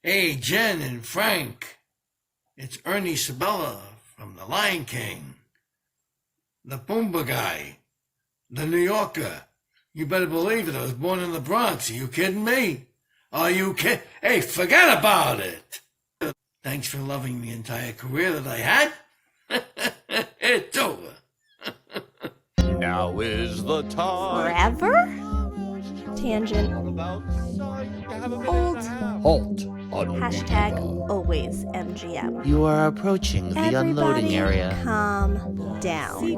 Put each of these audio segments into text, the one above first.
Hey, Jen and Frank. It's Ernie Sabella from The Lion King. The Boomba guy. The New Yorker. You better believe it. I was born in the Bronx. Are you kidding me? Are you kidding? Hey, forget about it. Thanks for loving the entire career that I had. It's over. Now is the time. Forever? Tangent. Hold. Halt. Hashtag always MGM. You are approaching the unloading Everybody area. calm down.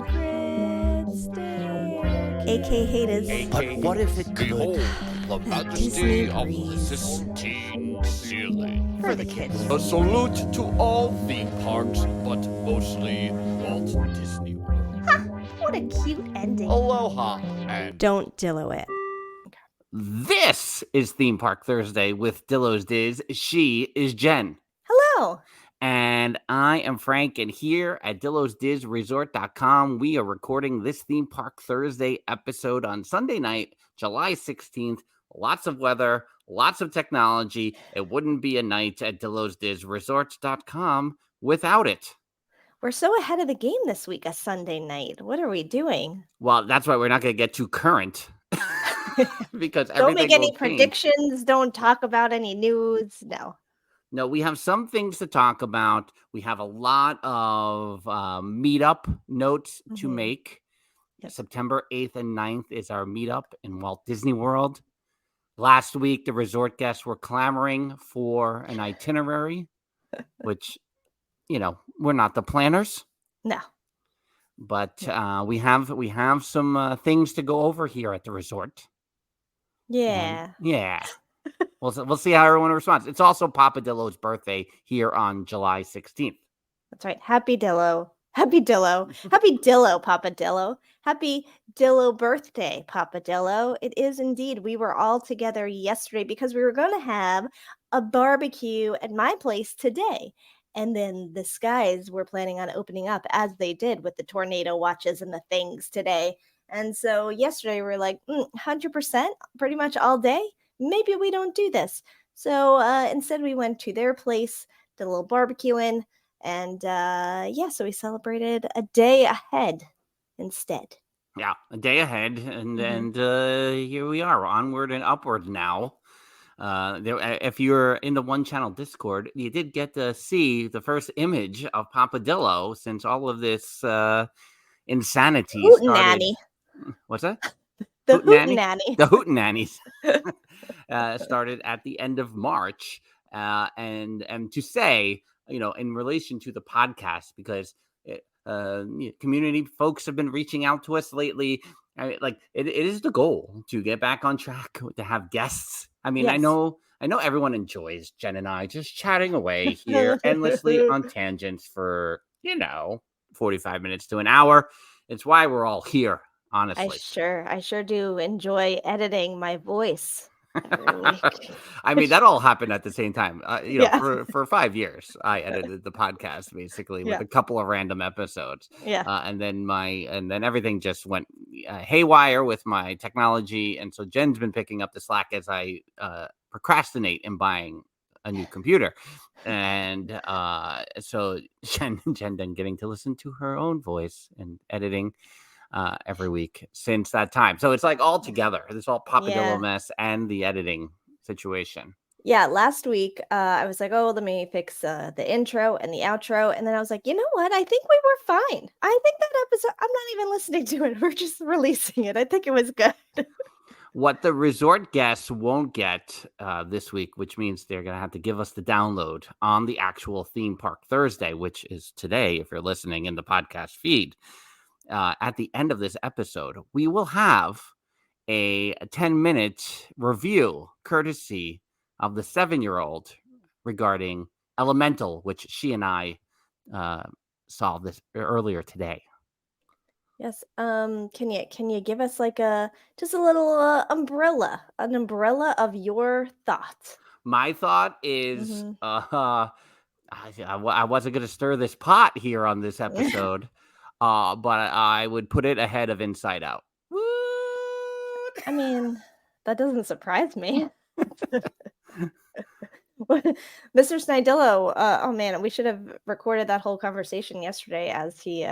AK haters. But what if it Behold could? the Disney majesty of the breeze. Sistine Ceiling. For the kids. A salute to all theme parks, but mostly Walt Disney World. What a cute ending. Aloha and Don't Dillo it. This is Theme Park Thursday with Dillo's Diz. She is Jen. Hello. And I am Frank. And here at DillosDizResort.com, we are recording this Theme Park Thursday episode on Sunday night, July 16th. Lots of weather, lots of technology. It wouldn't be a night at DillosDizResort.com without it. We're so ahead of the game this week, a Sunday night. What are we doing? Well, that's why we're not going to get too current. Because Don't make any will change. predictions. Don't talk about any news. No, we have some things to talk about. We have a lot of meetup notes to make. Yep. September 8th and 9th is our meetup in Walt Disney World. Last week, the resort guests were clamoring for an itinerary, which, we're not the planners. No. But we have some things to go over here at the resort. Yeah. Yeah. We'll see how everyone responds. It's also Papa Dillo's birthday here on July 16th. That's right. Happy Dillo. Happy Dillo. Happy Dillo, Papa Dillo. Happy Dillo birthday, Papa Dillo. It is indeed. We were all together yesterday because we were going to have a barbecue at my place today. And then the skies were planning on opening up as they did with the tornado watches and the things today. And so yesterday we were like, 100% pretty much all day. Maybe we don't do this. So instead we went to their place, did a little barbecuing, and so we celebrated a day ahead instead. Yeah, a day ahead, and here we are, onward and upward now. If you're in the One Channel Discord, you did get to see the first image of Papa Dillo since all of this insanity started. Hootenanny. What's that? The Hootenanny. The Hootenannies started at the end of March. And to say, in relation to the podcast, because community folks have been reaching out to us lately. I mean, it is the goal to get back on track, to have guests. I mean, Yes. I know everyone enjoys Jen and I just chatting away here endlessly on tangents for, 45 minutes to an hour. It's why we're all here, honestly. I sure do enjoy editing my voice every week. I mean, that all happened at the same time. Yeah. For 5 years, I edited the podcast basically with a couple of random episodes. Yeah. And then everything just went haywire with my technology, and so Jen's been picking up the slack as I procrastinate in buying a new computer, and so Jen then getting to listen to her own voice and editing every week since that time. So it's like all together. This all Papa Dillo mess and the editing situation. Yeah, last week I was like, let me fix the intro and the outro. And then I was like, you know what? I think we were fine. I think that episode, I'm not even listening to it. We're just releasing it. I think it was good. What the resort guests won't get this week, which means they're going to have to give us the download on the actual Theme Park Thursday, which is today, if you're listening in the podcast feed. At the end of this episode, we will have a 10-minute review courtesy of the 7-year-old regarding Elemental, which she and I saw this earlier today. Yes. Can you give us like just a little umbrella, an umbrella of your thoughts? My thought is, I wasn't going to stir this pot here on this episode, but I would put it ahead of Inside Out. I mean, that doesn't surprise me. Mr. Snidillo, oh man, we should have recorded that whole conversation yesterday as we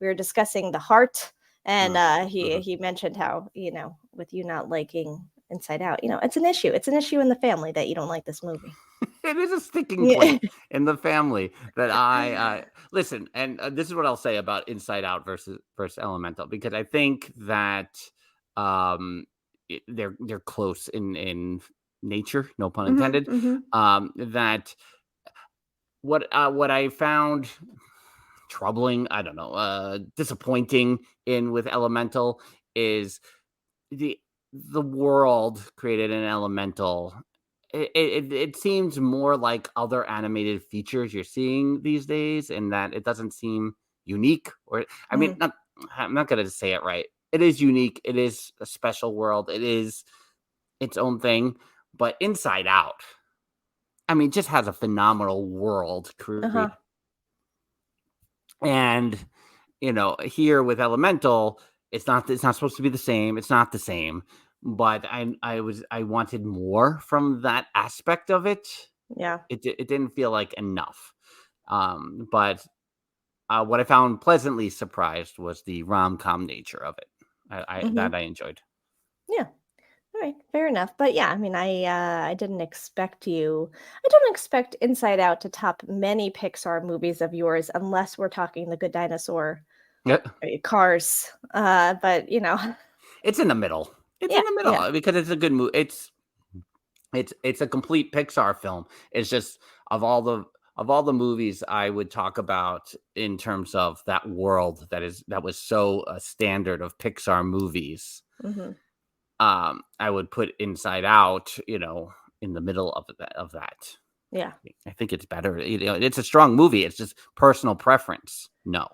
were discussing the heart, and he mentioned how, with you not liking Inside Out, it's an issue. It's an issue in the family that you don't like this movie. It is a sticking Yeah. point in the family that I listen, and this is what I'll say about Inside Out versus Elemental, because I think that they're close in nature, no pun intended. That what I found troubling, I don't know, disappointing with Elemental is the world created in Elemental. It seems more like other animated features you're seeing these days, in that it doesn't seem unique. Or I mean, I'm not going to say it right. It is unique. It is a special world. It is its own thing. But Inside Out, I mean, just has a phenomenal world created. And here with Elemental, it's not supposed to be the same. It's not the same. But I wanted more from that aspect of it. Yeah. It didn't feel like enough. But what I found pleasantly surprised was the rom-com nature of it. That I enjoyed. Yeah. All right, fair enough. But yeah, I mean, I didn't expect you. I don't expect Inside Out to top many Pixar movies of yours, unless we're talking The Good Dinosaur, Cars. But it's in the middle. It's in the middle because it's a good movie. It's a complete Pixar film. It's just of all the movies I would talk about in terms of that world that was so a standard of Pixar movies. I would put Inside Out, in the middle of that. Yeah, I think it's better. It's a strong movie. It's just personal preference. No.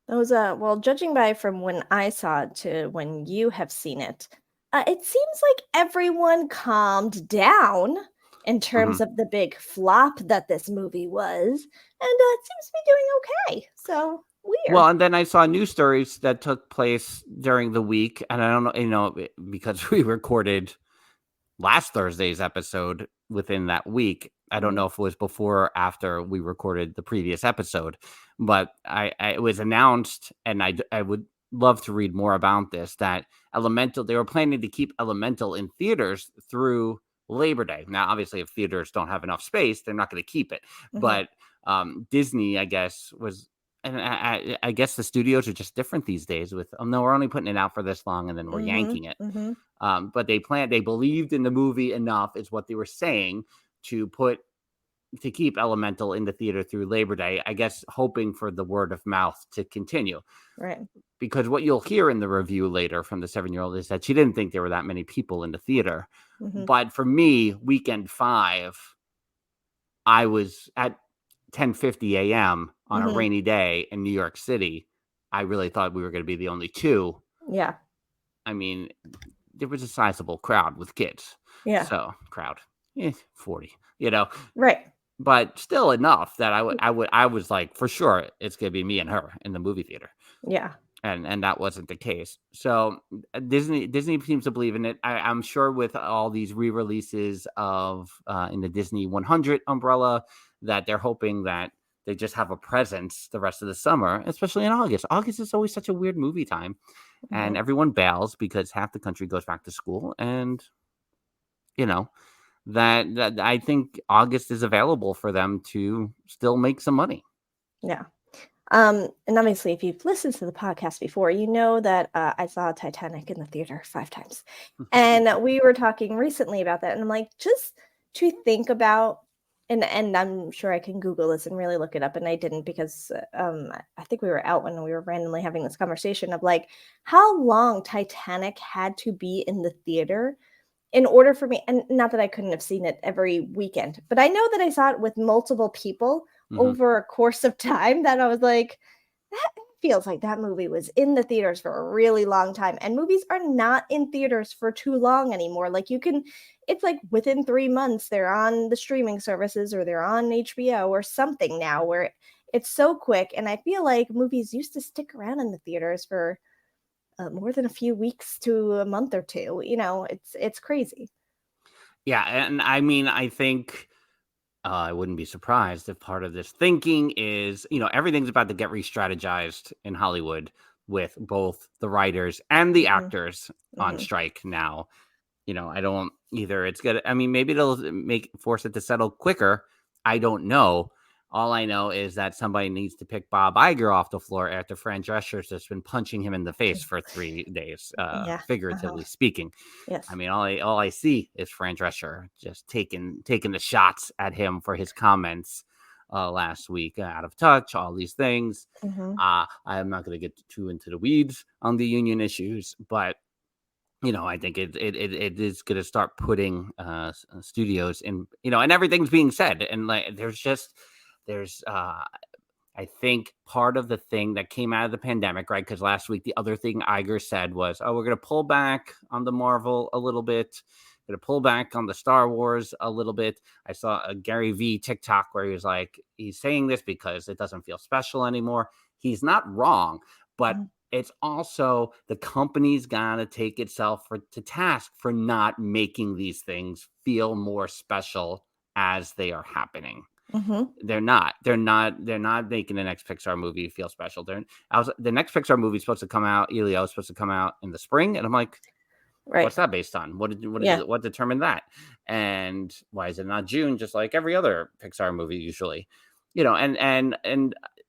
Those well, judging by from when I saw it to when you have seen it, it seems like everyone calmed down in terms of the big flop that this movie was, and it seems to be doing okay. So weird. Well, and then I saw news stories that took place during the week, and I don't know, because we recorded last Thursday's episode within that week. I don't know if it was before or after we recorded the previous episode, but it was announced, and I would love to read more about this, that Elemental, they were planning to keep Elemental in theaters through Labor Day. Now, obviously, if theaters don't have enough space, they're not going to keep it. But Disney, I guess, was, and I guess the studios are just different these days with, no, we're only putting it out for this long and then we're yanking it. But they believed in the movie enough, is what they were saying, to keep Elemental in the theater through Labor Day, I guess, hoping for the word of mouth to continue. Right. Because what you'll hear in the review later from the 7-year-old is that she didn't think there were that many people in the theater. But for me, weekend 5, I was at 10:50 a.m. on a rainy day in New York City. I really thought we were going to be the only two. Yeah. I mean, there was a sizable crowd with kids. Yeah. So crowd, 40, Right. But still enough that I was like, for sure, it's going to be me and her in the movie theater. Yeah. And that wasn't the case. So Disney seems to believe in it. I'm sure with all these re-releases of in the Disney 100 umbrella, that they're hoping that they just have a presence the rest of the summer, especially in August. August is always such a weird movie time, and everyone bails because half the country goes back to school. And that I think August is available for them to still make some money. Yeah. And obviously, if you've listened to the podcast before, you know that I saw Titanic in the theater 5 times. And we were talking recently about that. And I'm like, just to think about, and I'm sure I can Google this and really look it up. And I didn't, because I think we were out when we were randomly having this conversation of like how long Titanic had to be in the theater in order for me. And not that I couldn't have seen it every weekend, but I know that I saw it with multiple people over a course of time, that I was like, that feels like that movie was in the theaters for a really long time. And movies are not in theaters for too long anymore. Like it's like within 3 months, they're on the streaming services or they're on HBO or something now, where it's so quick. And I feel like movies used to stick around in the theaters for more than a few weeks to a month or two. It's crazy. Yeah, and I mean, I think I wouldn't be surprised if part of this thinking is, everything's about to get re-strategized in Hollywood with both the writers and the Mhm, actors on mhm. strike now. I don't either. It's good. I mean, maybe it'll force it to settle quicker. I don't know. All I know is that somebody needs to pick Bob Iger off the floor after Fran Drescher's just been punching him in the face for 3 days, Yeah. Uh-huh. figuratively speaking. I Yes. mean, all I see is Fran Drescher just taking the shots at him for his comments last week, out of touch, all these things. Mhm. I'm not going to get too into the weeds on the union issues, but I think it is going to start putting studios in, and everything's being said, and like there's I think part of the thing that came out of the pandemic, right? Because last week the other thing Iger said was, "Oh, we're going to pull back on the Marvel a little bit, going to pull back on the Star Wars a little bit." I saw a Gary V TikTok where he was like, he's saying this because it doesn't feel special anymore. He's not wrong, but Mhm. it's also the company's got to take itself to task for not making these things feel more special as they are happening. Mhm. They're not making the next Pixar movie feel special. The next Pixar movie is supposed to come out. Elio is supposed to come out in the spring, and I'm like, Right. what's that based on? Yeah. What determined that? And why is it not June, just like every other Pixar movie usually? And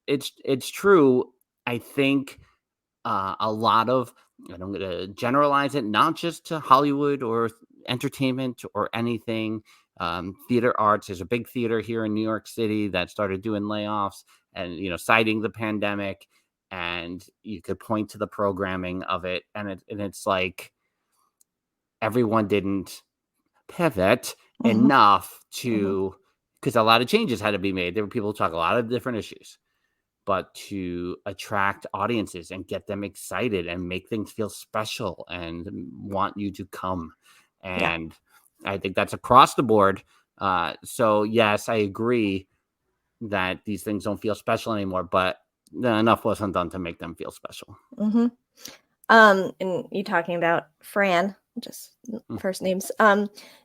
it's true. I think a lot of, and I'm going to generalize it, not just to Hollywood or entertainment or anything. Theater arts. There's a big theater here in New York City that started doing layoffs and, citing the pandemic. And you could point to the programming of it. And it's like everyone didn't pivot Mhm. enough Mhm. because a lot of changes had to be made. There were people who talk a lot of different issues, but to attract audiences and get them excited and make things feel special and want you to come. Yeah. And I think that's across the board. So yes, I agree that these things don't feel special anymore, but enough wasn't done to make them feel special. Mhm. And you talking about Fran, just Mm. first names.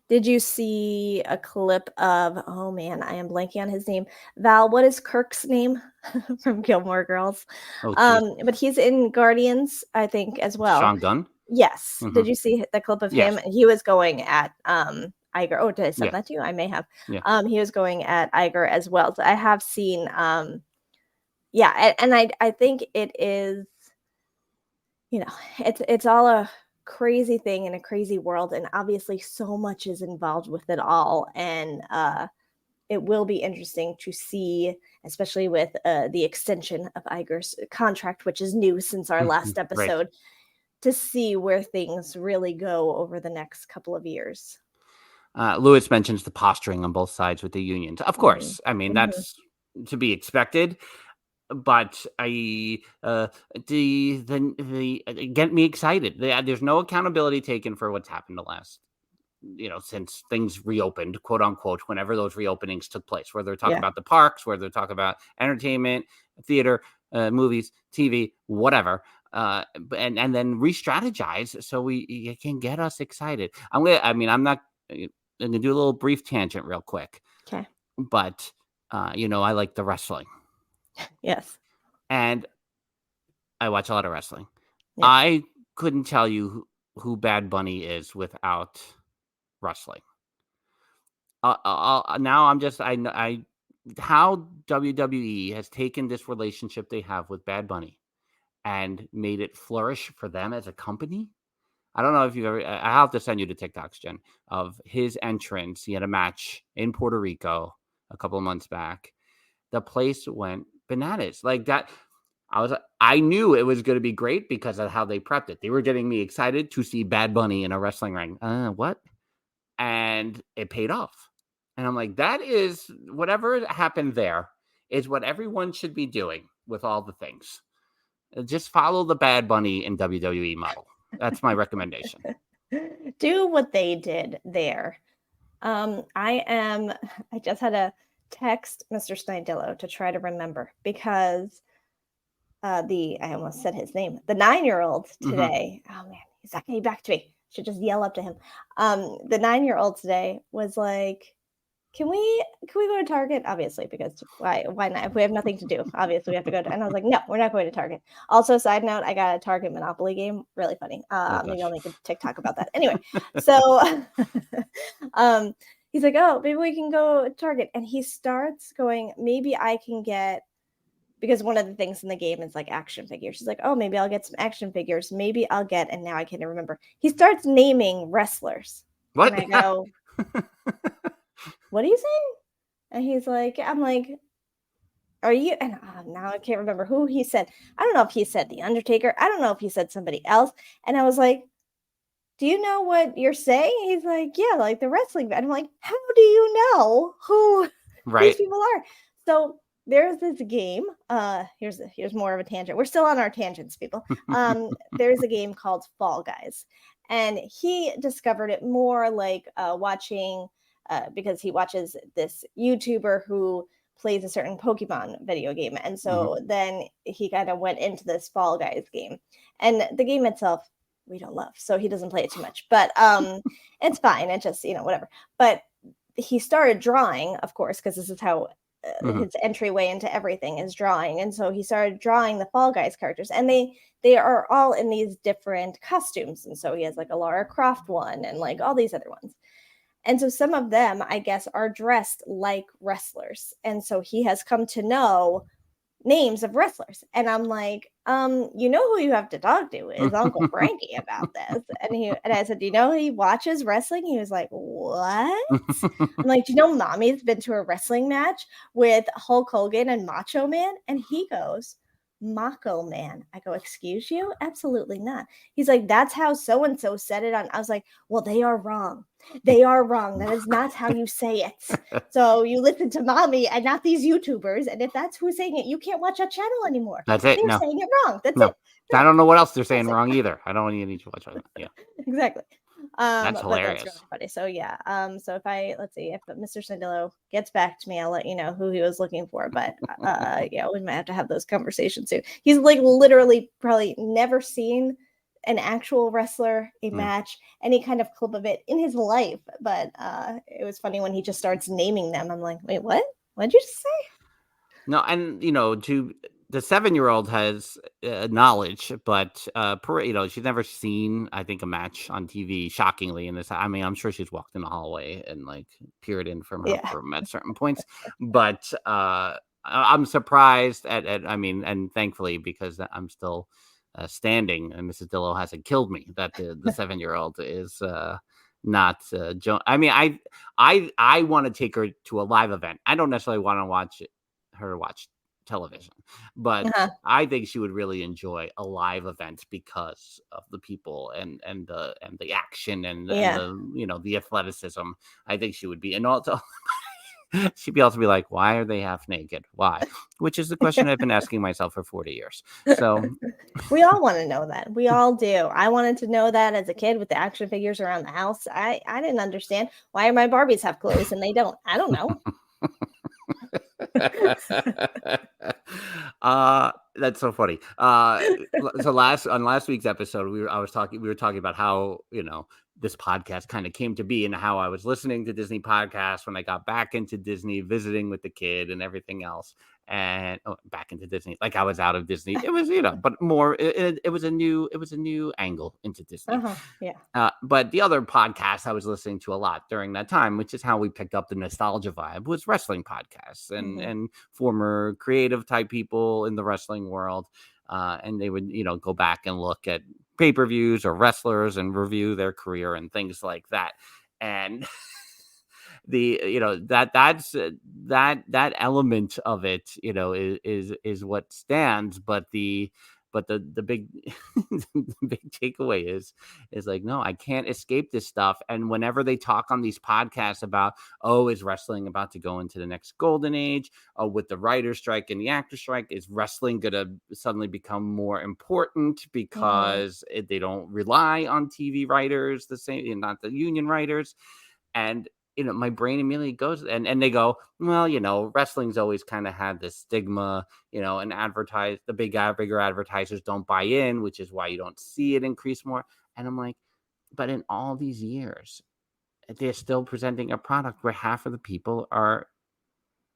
Did you see a clip of, oh man, I am blanking on his name. Val, what is Kirk's name from Gilmore Girls? Oh, geez. But he's in Guardians, I think, as well. Sean Gunn? Yes. Hmm. Did you see the clip of him? Yes. He was going at Iger. Oh, did I send Yeah. that to you? I may have. Yeah. He was going at Iger as well. So I have seen yeah, and I think it is, it's all a crazy thing in a crazy world, and obviously so much is involved with it all, and it will be interesting to see, especially with the extension of Iger's contract, which is new since our last Right. episode, to see where things really go over the next couple of years. Lewis mentions the posturing on both sides with the unions. Of Mhm. course, I mean Mhm. that's to be expected. But the get me excited. There's no accountability taken for what's happened the last, since things reopened, quote unquote, whenever those reopenings took place, where they're talking Yeah. about the parks, where they're talking about entertainment, theater, movies, TV, whatever. And then re-strategize so you can get us excited. I'm not I'm gonna do a little brief tangent real quick, Okay. but I like the wrestling. Yes. And I watch a lot of wrestling. Yes. I couldn't tell you who Bad Bunny is without wrestling. Now I'm just I how WWE has taken this relationship they have with Bad Bunny and made it flourish for them as a company. I don't know if you've ever. I have to send you the TikToks, Jen, of his entrance. He had a match in Puerto Rico a couple of months back. The place went bananas like that. I knew it was going to be great because of how they prepped it. They were getting me excited to see Bad Bunny in a wrestling ring. What? And it paid off. And I'm like, that is whatever happened there is what everyone should be doing with all the things. Just follow the Bad Bunny and WWE model. That's my recommendation. Do what they did there. I just had to text Mr. Dillo to try to remember because I almost said his name, the 9-year-old Mhm. today. Oh man, he's not getting back to me. should just yell up to him. The 9-year-old today was like, can we go to Target? Obviously, because why not? If we have nothing to do, obviously we have to go to. And I was like, no, we're not going to Target. Also, side note, I got a Target Monopoly game. Really funny. Maybe I'll make a TikTok about that. Anyway, so he's like, oh, maybe we can go to Target. And he starts going, maybe I can get, because one of the things in the game is like action figures. She's like, oh, maybe I'll get some action figures. Maybe I'll get, and now I can't remember. He starts naming wrestlers. What? And I go, what are you saying? And he's like, I'm like, are you? And now I can't remember who he said. I don't know if he said The Undertaker. I don't know if he said somebody else. And I was like, do you know what you're saying? He's like, yeah, like the wrestling. And I'm like, how do you know who these people are? So there's this game. Here's more of a tangent. We're still on our tangents, people. There's a game called Fall Guys. And he discovered it more like watching, because he watches this YouTuber who plays a certain Pokemon video game. And so then he kind of went into this Fall Guys game. And the game itself, we don't love, so he doesn't play it too much. But it's fine. It just, whatever. But he started drawing, of course, because this is how his entryway into everything is drawing. And so he started drawing the Fall Guys characters. And they are all in these different costumes. And so he has like a Lara Croft one and like all these other ones. And so some of them, I guess, are dressed like wrestlers. And so he has come to know names of wrestlers. And I'm like, you know who you have to talk to is Uncle Frankie about this. And I said, do you know he watches wrestling? He was like, what? I'm like, do you know Mommy's been to a wrestling match with Hulk Hogan and Macho Man? And he goes, Macho Man. I go, excuse you? Absolutely not. He's like, that's how so-and-so said it on. I was like, well, they are wrong. They are wrong. That is not how you say it. So you listen to Mommy and not these YouTubers. And if that's who's saying it, you can't watch that channel anymore. That's it. They're saying it wrong. That's it. I don't know what else they're saying wrong either. I don't even need to watch it. Yeah. Exactly. That's hilarious. That's really funny. So yeah. So let's see if Mr. Sandillo gets back to me, I'll let you know who he was looking for. But yeah, we might have to have those conversations soon. He's like literally probably never seen an actual wrestler, a match, any kind of clip of it in his life. But it was funny when he just starts naming them. I'm like, wait, what? What'd you just say? No, and the 7-year-old has knowledge, but she's never seen, I think, a match on TV. Shockingly, in this, I mean, I'm sure she's walked in the hallway and like peered in from her room at certain points. But I'm surprised and thankfully, because I'm still standing, and Mrs. Dillo hasn't killed me, that the 7-year-old is not I mean, I want to take her to a live event. I don't necessarily want to watch television, but I think she would really enjoy a live event because of the people and the action and the athleticism. I think she would be, and also she'd be able to be like, why are they half naked? Why? Which is the question I've been asking myself for 40 years. So we all want to know that. We all do. I wanted to know that as a kid with the action figures around the house. I didn't understand, why are my Barbies have clothes and they don't? I don't know. That's so funny. So last week's episode, we were talking about how this podcast kind of came to be and how I was listening to Disney podcasts when I got back into Disney, visiting with the kid and everything else, and back into Disney, like I was out of Disney. It was but more it was a new angle into Disney. But the other podcast I was listening to a lot during that time, which is how we picked up the nostalgia vibe, was wrestling podcasts and former creative type people in the wrestling world, and they would go back and look at pay-per-views or wrestlers and review their career and things like that. And that element of it is what stands, but the big the big takeaway is like, no, I can't escape this stuff. And whenever they talk on these podcasts about, is wrestling about to go into the next golden age, with the writer strike and the actor strike, is wrestling gonna suddenly become more important because they don't rely on TV writers the same, not the union writers? And my brain immediately goes, and they go, well, wrestling's always kind of had this stigma, and bigger advertisers don't buy in, which is why you don't see it increase more. And I'm like, But in all these years, they're still presenting a product where half of the people are,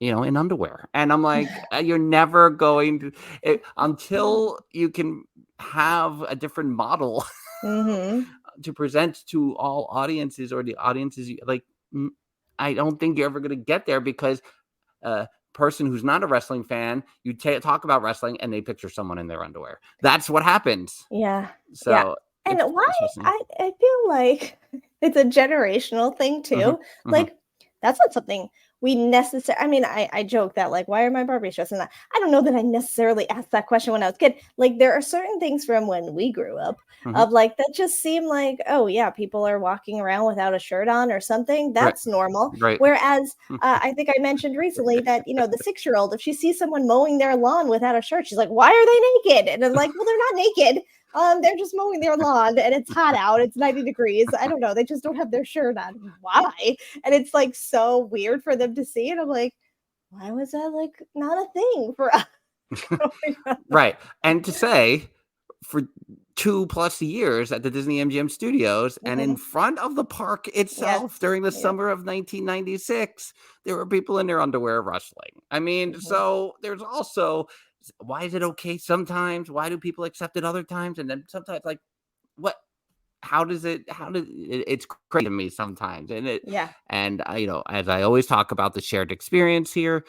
in underwear. And I'm like, you're never going to, until you can have a different model Mm-hmm. to present to all audiences, or the audiences, I don't think you're ever going to get there, because person who's not a wrestling fan, you talk about wrestling and they picture someone in their underwear. That's what happens. Yeah. So And it's why interesting. I feel like it's a generational thing too. Mm-hmm. Like that's not something we necessarily. I mean, I joke that like, why are my Barbies dressed in that? I don't know that I necessarily asked that question when I was a kid. Like there are certain things from when we grew up of like that just seem like, oh yeah, people are walking around without a shirt on or something. That's normal. Right. Whereas I think I mentioned recently that the 6-year-old, if she sees someone mowing their lawn without a shirt, she's like, why are they naked? And I'm like, well, they're not naked. They're just mowing their lawn and it's hot out. It's 90 degrees. I don't know. They just don't have their shirt on. Why? And it's like so weird for them to see. And I'm like, why was that like not a thing for us? Right. And to say, for 2+ years at the Disney MGM Studios and in front of the park itself during the summer of 1996, there were people in their underwear wrestling. I mean, so there's also, why is it okay sometimes? Why do people accept it other times? And then sometimes, like, what? It's crazy to me sometimes. And and as I always talk about the shared experience here,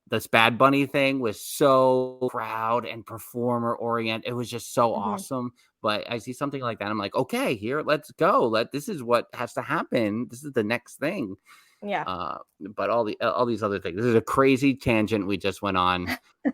this Bad Bunny thing was so proud and performer oriented. It was just so awesome. But I see something like that, I'm like, okay, here, let's go. This is what has to happen. This is the next thing. But all these other things. This is a crazy tangent we just went on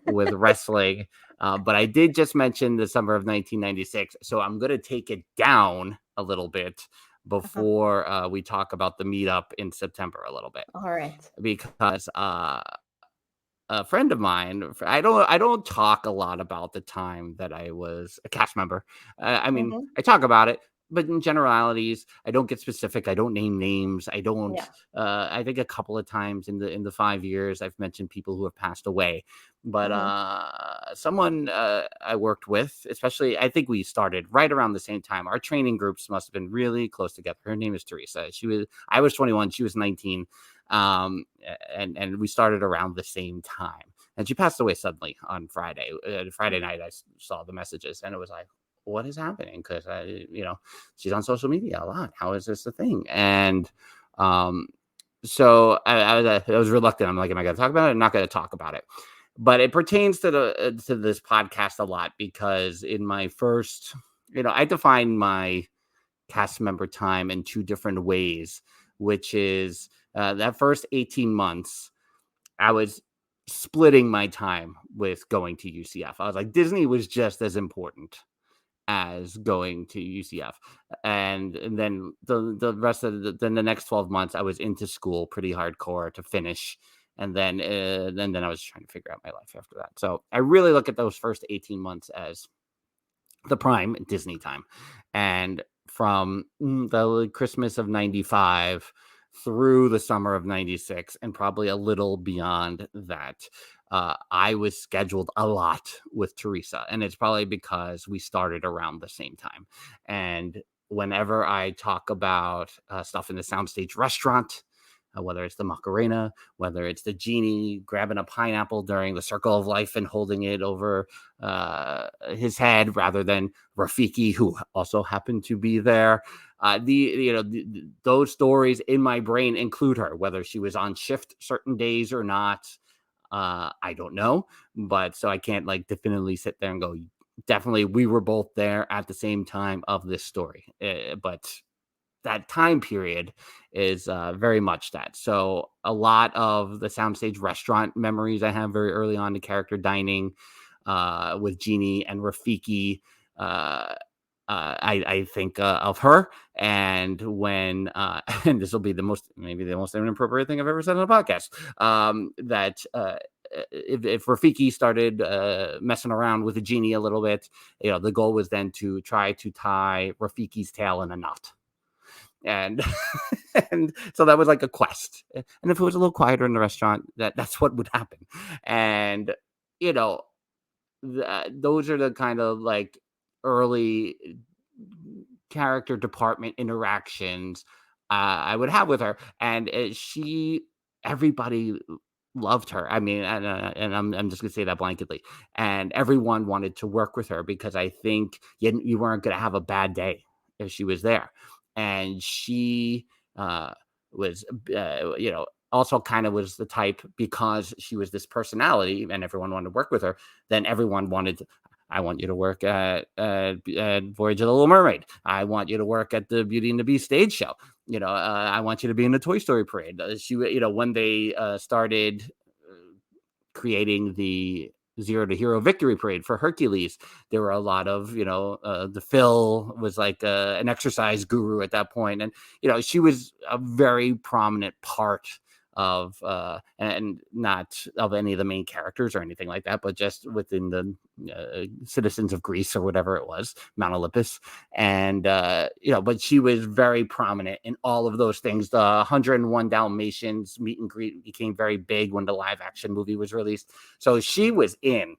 with wrestling. But I did just mention the summer of 1996, so I'm going to take it down a little bit before we talk about the meetup in September a little bit. All right. Because a friend of mine, I don't talk a lot about the time that I was a cast member. I mean, I talk about it, but in generalities, I don't get specific. I don't name names. I don't. I think a couple of times in the 5 years, I've mentioned people who have passed away. But someone I worked with, especially, I think we started right around the same time. Our training groups must have been really close together. Her name is Teresa. I was 21. She was 19. And we started around the same time. And she passed away suddenly on Friday. Friday night, I saw the messages, and it was like, what is happening? Because she's on social media a lot. How is this a thing? And so I was reluctant. I'm like, am I going to talk about it? I'm not going to talk about it. But it pertains to this podcast a lot, because in my first, I define my cast member time in two different ways, which is that first 18 months, I was splitting my time with going to UCF. I was like, Disney was just as important as going to UCF. And then the rest of the next 12 months, I was into school pretty hardcore to finish. And then I was trying to figure out my life after that. So I really look at those first 18 months as the prime Disney time. And from the Christmas of 95 through the summer of 96, and probably a little beyond that, I was scheduled a lot with Teresa. And it's probably because we started around the same time. And whenever I talk about stuff in the Soundstage restaurant, whether it's the Macarena, whether it's the genie grabbing a pineapple during the Circle of Life and holding it over his head, rather than Rafiki, who also happened to be there. Those stories in my brain include her, whether she was on shift certain days or not. I don't know, but so I can't like definitively sit there and go, definitely we were both there at the same time of this story. But that time period is very much that. So a lot of the Soundstage restaurant memories I have very early on, the character dining with Genie and Rafiki. I think of her, and when and this will be maybe the most inappropriate thing I've ever said on a podcast. That if Rafiki started messing around with the Genie a little bit, the goal was then to try to tie Rafiki's tail in a knot. And and so that was like a quest. And if it was a little quieter in the restaurant, that's what would happen. And those are the kind of like early character department interactions I would have with her, and everybody loved her. I mean, and I'm just gonna say that blanketly, and everyone wanted to work with her because I think you weren't gonna have a bad day if she was there, and she was also kind of was the type, because she was this personality and everyone wanted to work with her. Then everyone wanted. I want you to work at Voyage of the Little Mermaid. I want you to work at the Beauty and the Beast stage show. I want you to be in the Toy Story parade. When they started creating the Zero to Hero Victory Parade for Hercules, there were a lot of, the Phil was like an exercise guru at that point. And, she was a very prominent part of, and not of any of the main characters or anything like that, but just within the citizens of Greece or whatever it was, Mount Olympus. And, but she was very prominent in all of those things. The 101 Dalmatians meet and greet became very big when the live action movie was released. So she was in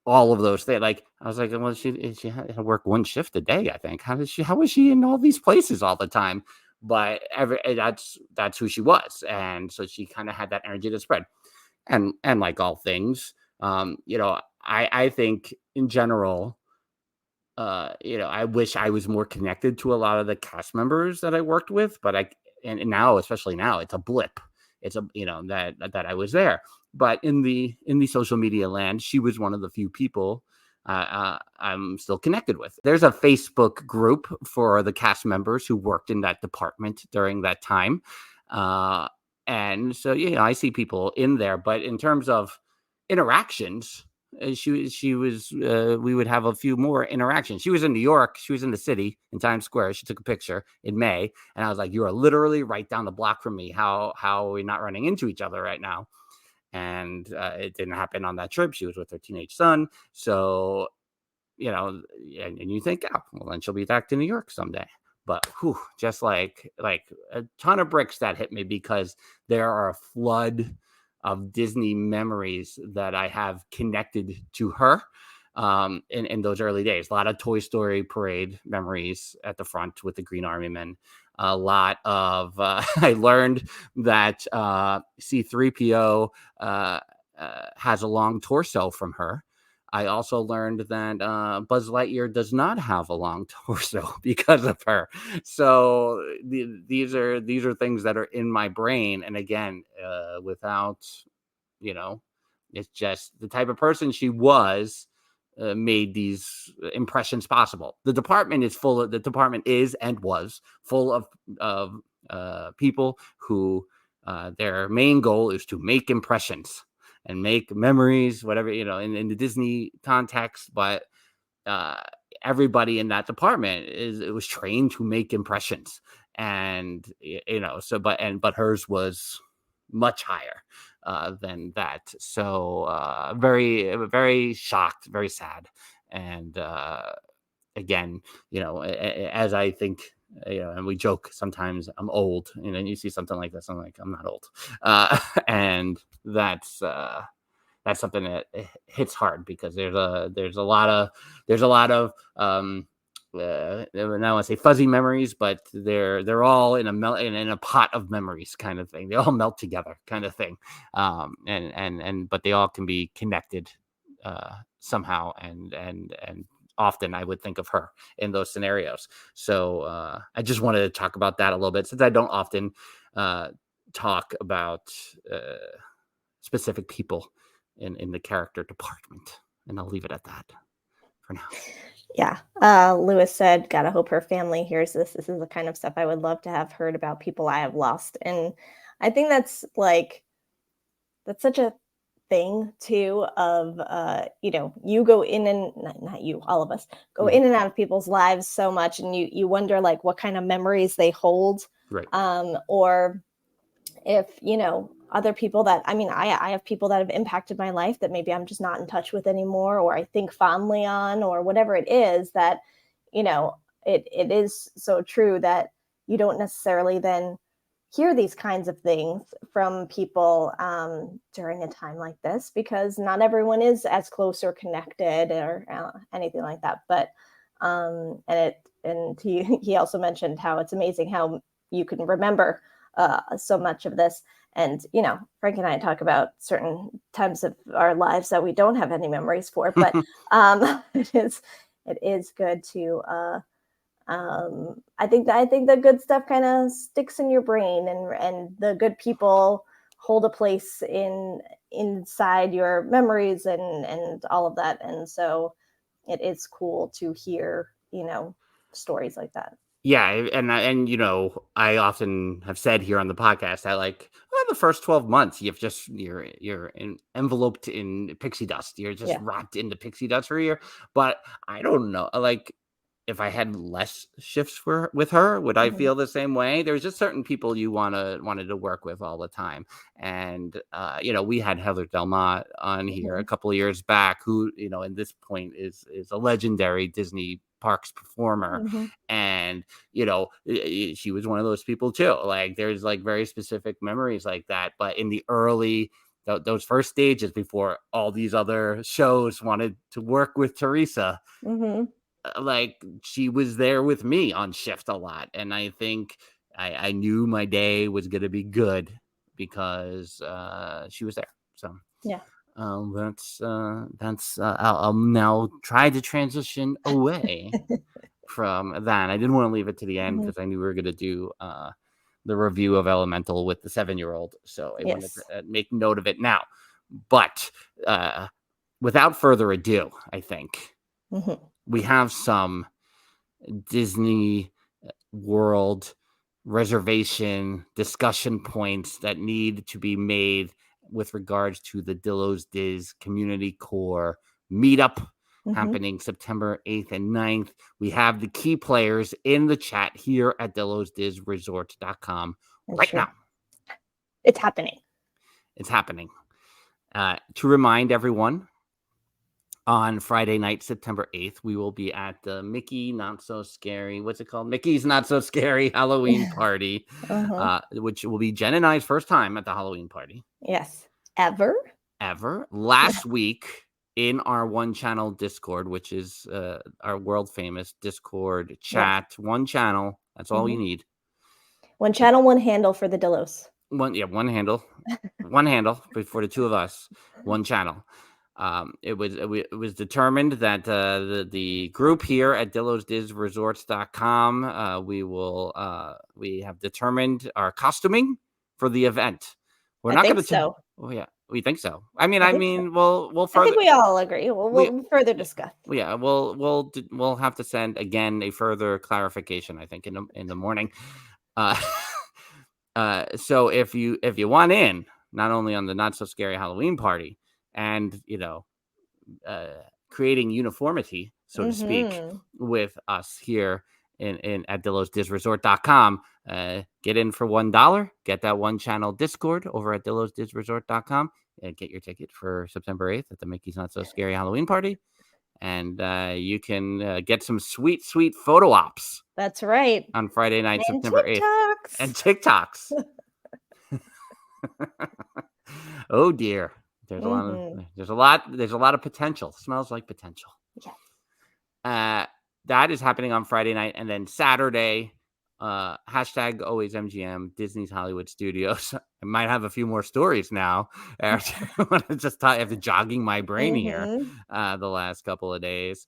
all of those things. Like, I was like, well, she had to work one shift a day, I think. How was she in all these places all the time? But that's who she was. And so she kind of had that energy to spread. And like all things, I think in general, I wish I was more connected to a lot of the cast members that I worked with, but and now, especially now, it's a blip. It's that I was there. But in the social media land, she was one of the few people I'm still connected with. There's a Facebook group for the cast members who worked in that department during that time. And so, I see people in there, but in terms of interactions, she was, we would have a few more interactions. She was in New York. She was in the city in Times Square. She took a picture in May. And I was like, you are literally right down the block from me. How are we not running into each other right now? And it didn't happen on that trip. She was with her teenage son. So, and you think, oh, well, then she'll be back to New York someday. But just like a ton of bricks that hit me, because there are a flood of Disney memories that I have connected to her in those early days. A lot of Toy Story parade memories at the front with the Green Army Men. A lot of I learned that C-3PO has a long torso from her. I also learned that Buzz Lightyear does not have a long torso because of her. So these are things that are in my brain. And again, without, it's just the type of person she was. Made these impressions possible. The department is and was full of people who their main goal is to make impressions and make memories, whatever, in the Disney context. But everybody in that department was trained to make impressions, and but hers was much higher than that. So very, very shocked, very sad. And again, as I think, and we joke sometimes, I'm old, and you see something like this, I'm like, I'm not old. And that's something that hits hard, because there's a lot of I don't want to say fuzzy memories, but they're all in a pot of memories kind of thing. They all melt together kind of thing. But they all can be connected somehow. And often I would think of her in those scenarios. So I just wanted to talk about that a little bit, since I don't often talk about specific people in the character department. And I'll leave it at that for now. Yeah. Lewis said, gotta hope her family hears this. This is the kind of stuff I would love to have heard about people I have lost. And I think that's such a thing too of, you go in and not you, all of us go in and out of people's lives so much. And you wonder what kind of memories they hold. Right. Or if, other people that, I have people that have impacted my life that maybe I'm just not in touch with anymore, or I think fondly on, or whatever it is that, it is so true that you don't necessarily then hear these kinds of things from people during a time like this, because not everyone is as close or connected or anything like that. But, and and he also mentioned how it's amazing how you can remember so much of this. And, Frank and I talk about certain times of our lives that we don't have any memories for, but it is good to, I think the good stuff kind of sticks in your brain, and the good people hold a place inside your memories and all of that. And so it is cool to hear, stories like that. Yeah, and I often have said here on the podcast that the first 12 months you're enveloped in pixie dust. You're just wrapped into pixie dust for a year. But I don't know, if I had less shifts with her, would I feel the same way? There's just certain people you wanted to work with all the time. And we had Heather Delmont on here a couple of years back, who, at this point is a legendary Disney parks performer. And she was one of those people too. There's very specific memories like that. But in the early those first stages, before all these other shows wanted to work with Teresa, she was there with me on shift a lot. And I think I knew my day was going to be good because she was there. So yeah. I'll now try to transition away from that. I didn't want to leave it to the end because I knew we were going to do the review of Elemental with the 7-year-old. So I wanted to make note of it now. But without further ado, I think we have some Disney World reservation discussion points that need to be made with regards to the Dillo's Diz CommunityCore Meetup happening September 8th and 9th. We have the key players in the chat here at DillosDizResort.com now. It's happening. It's happening. To remind everyone, on Friday night, September 8th, we will be at the Mickey Not So Scary, what's it called? Mickey's Not So Scary Halloween Party, which will be Jen and I's first time at the Halloween party. Yes. Ever. Last week in our one channel Discord, which is our world famous Discord chat, one channel. That's all you need. One channel, one handle for the Dillos. One handle. One handle for the two of us. One channel. It was determined that the group here at DillosDizResorts.com, we have determined our costuming for the event. We're not going to. So. Oh yeah, we think so. I mean, we'll further. I think we all agree. We'll further discuss. Yeah, we'll have to send again a further clarification. I think in the morning. So if you want in, not only on the Not So Scary Halloween party, and creating uniformity, so to speak, with us here in at DillosDizResort.com, get in for $1, get that one channel Discord over at DillosDizResort.com, and get your ticket for September 8th at the Mickey's Not So Scary Halloween party, and you can get some sweet photo ops. That's right. On Friday night, and September 8th, and TikToks. Oh dear. There's a lot of potential. Smells like potential. Yeah. That is happening on Friday night, and then Saturday, hashtag always MGM Disney's Hollywood Studios. I might have a few more stories now after jogging my brain here the last couple of days.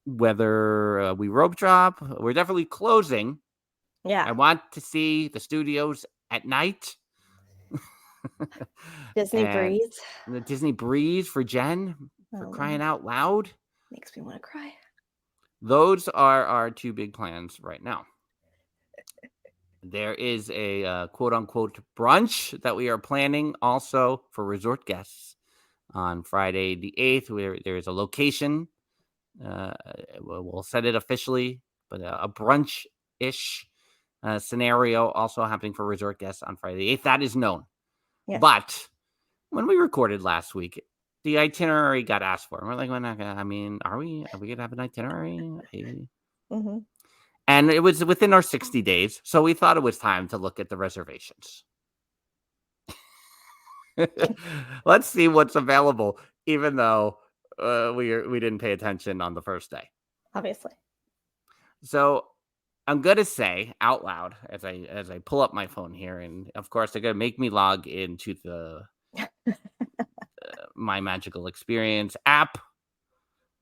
Whether we rope drop, we're definitely closing. Yeah. I want to see the studios at night. Disney Breeze. The Disney Breeze for Jen, for crying out loud. Makes me want to cry. Those are our two big plans right now. There is a quote-unquote brunch that we are planning also for resort guests on Friday the 8th, where there is a location. We'll set it officially, but a brunch-ish scenario also happening for resort guests on Friday the 8th. That is known. Yes. But when we recorded last week, the itinerary got asked for. And we're like, we're not gonna, are we going to have an itinerary? And it was within our 60 days. So we thought it was time to look at the reservations. Let's see what's available, even though we didn't pay attention on the first day. Obviously. So I'm gonna say out loud as I pull up my phone here, and of course they're gonna make me log into the My Magical Experience app.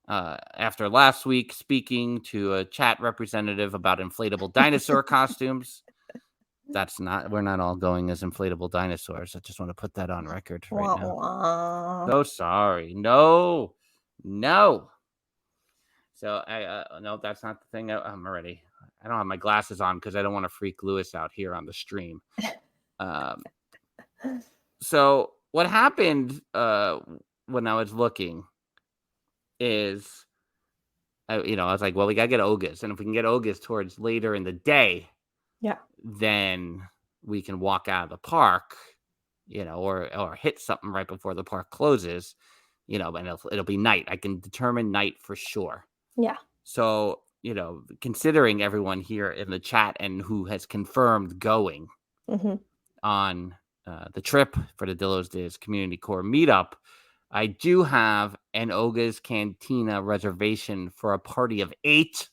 After last week speaking to a chat representative about inflatable dinosaur costumes. We're not all going as inflatable dinosaurs. I just want to put that on record right now. Wah. So sorry. No. So no, that's not the thing. I'm already. I don't have my glasses on because I don't want to freak Lewis out here on the stream. So what happened when I was looking is, I was like, well, we gotta get Ogas, and if we can get Ogas towards later in the day, then we can walk out of the park, or hit something right before the park closes, and it'll be night. I can determine night for sure. Yeah. So, considering everyone here in the chat and who has confirmed going on the trip for the Dillo's Diz CommunityCore meetup, I do have an Oga's Cantina reservation for a party of 8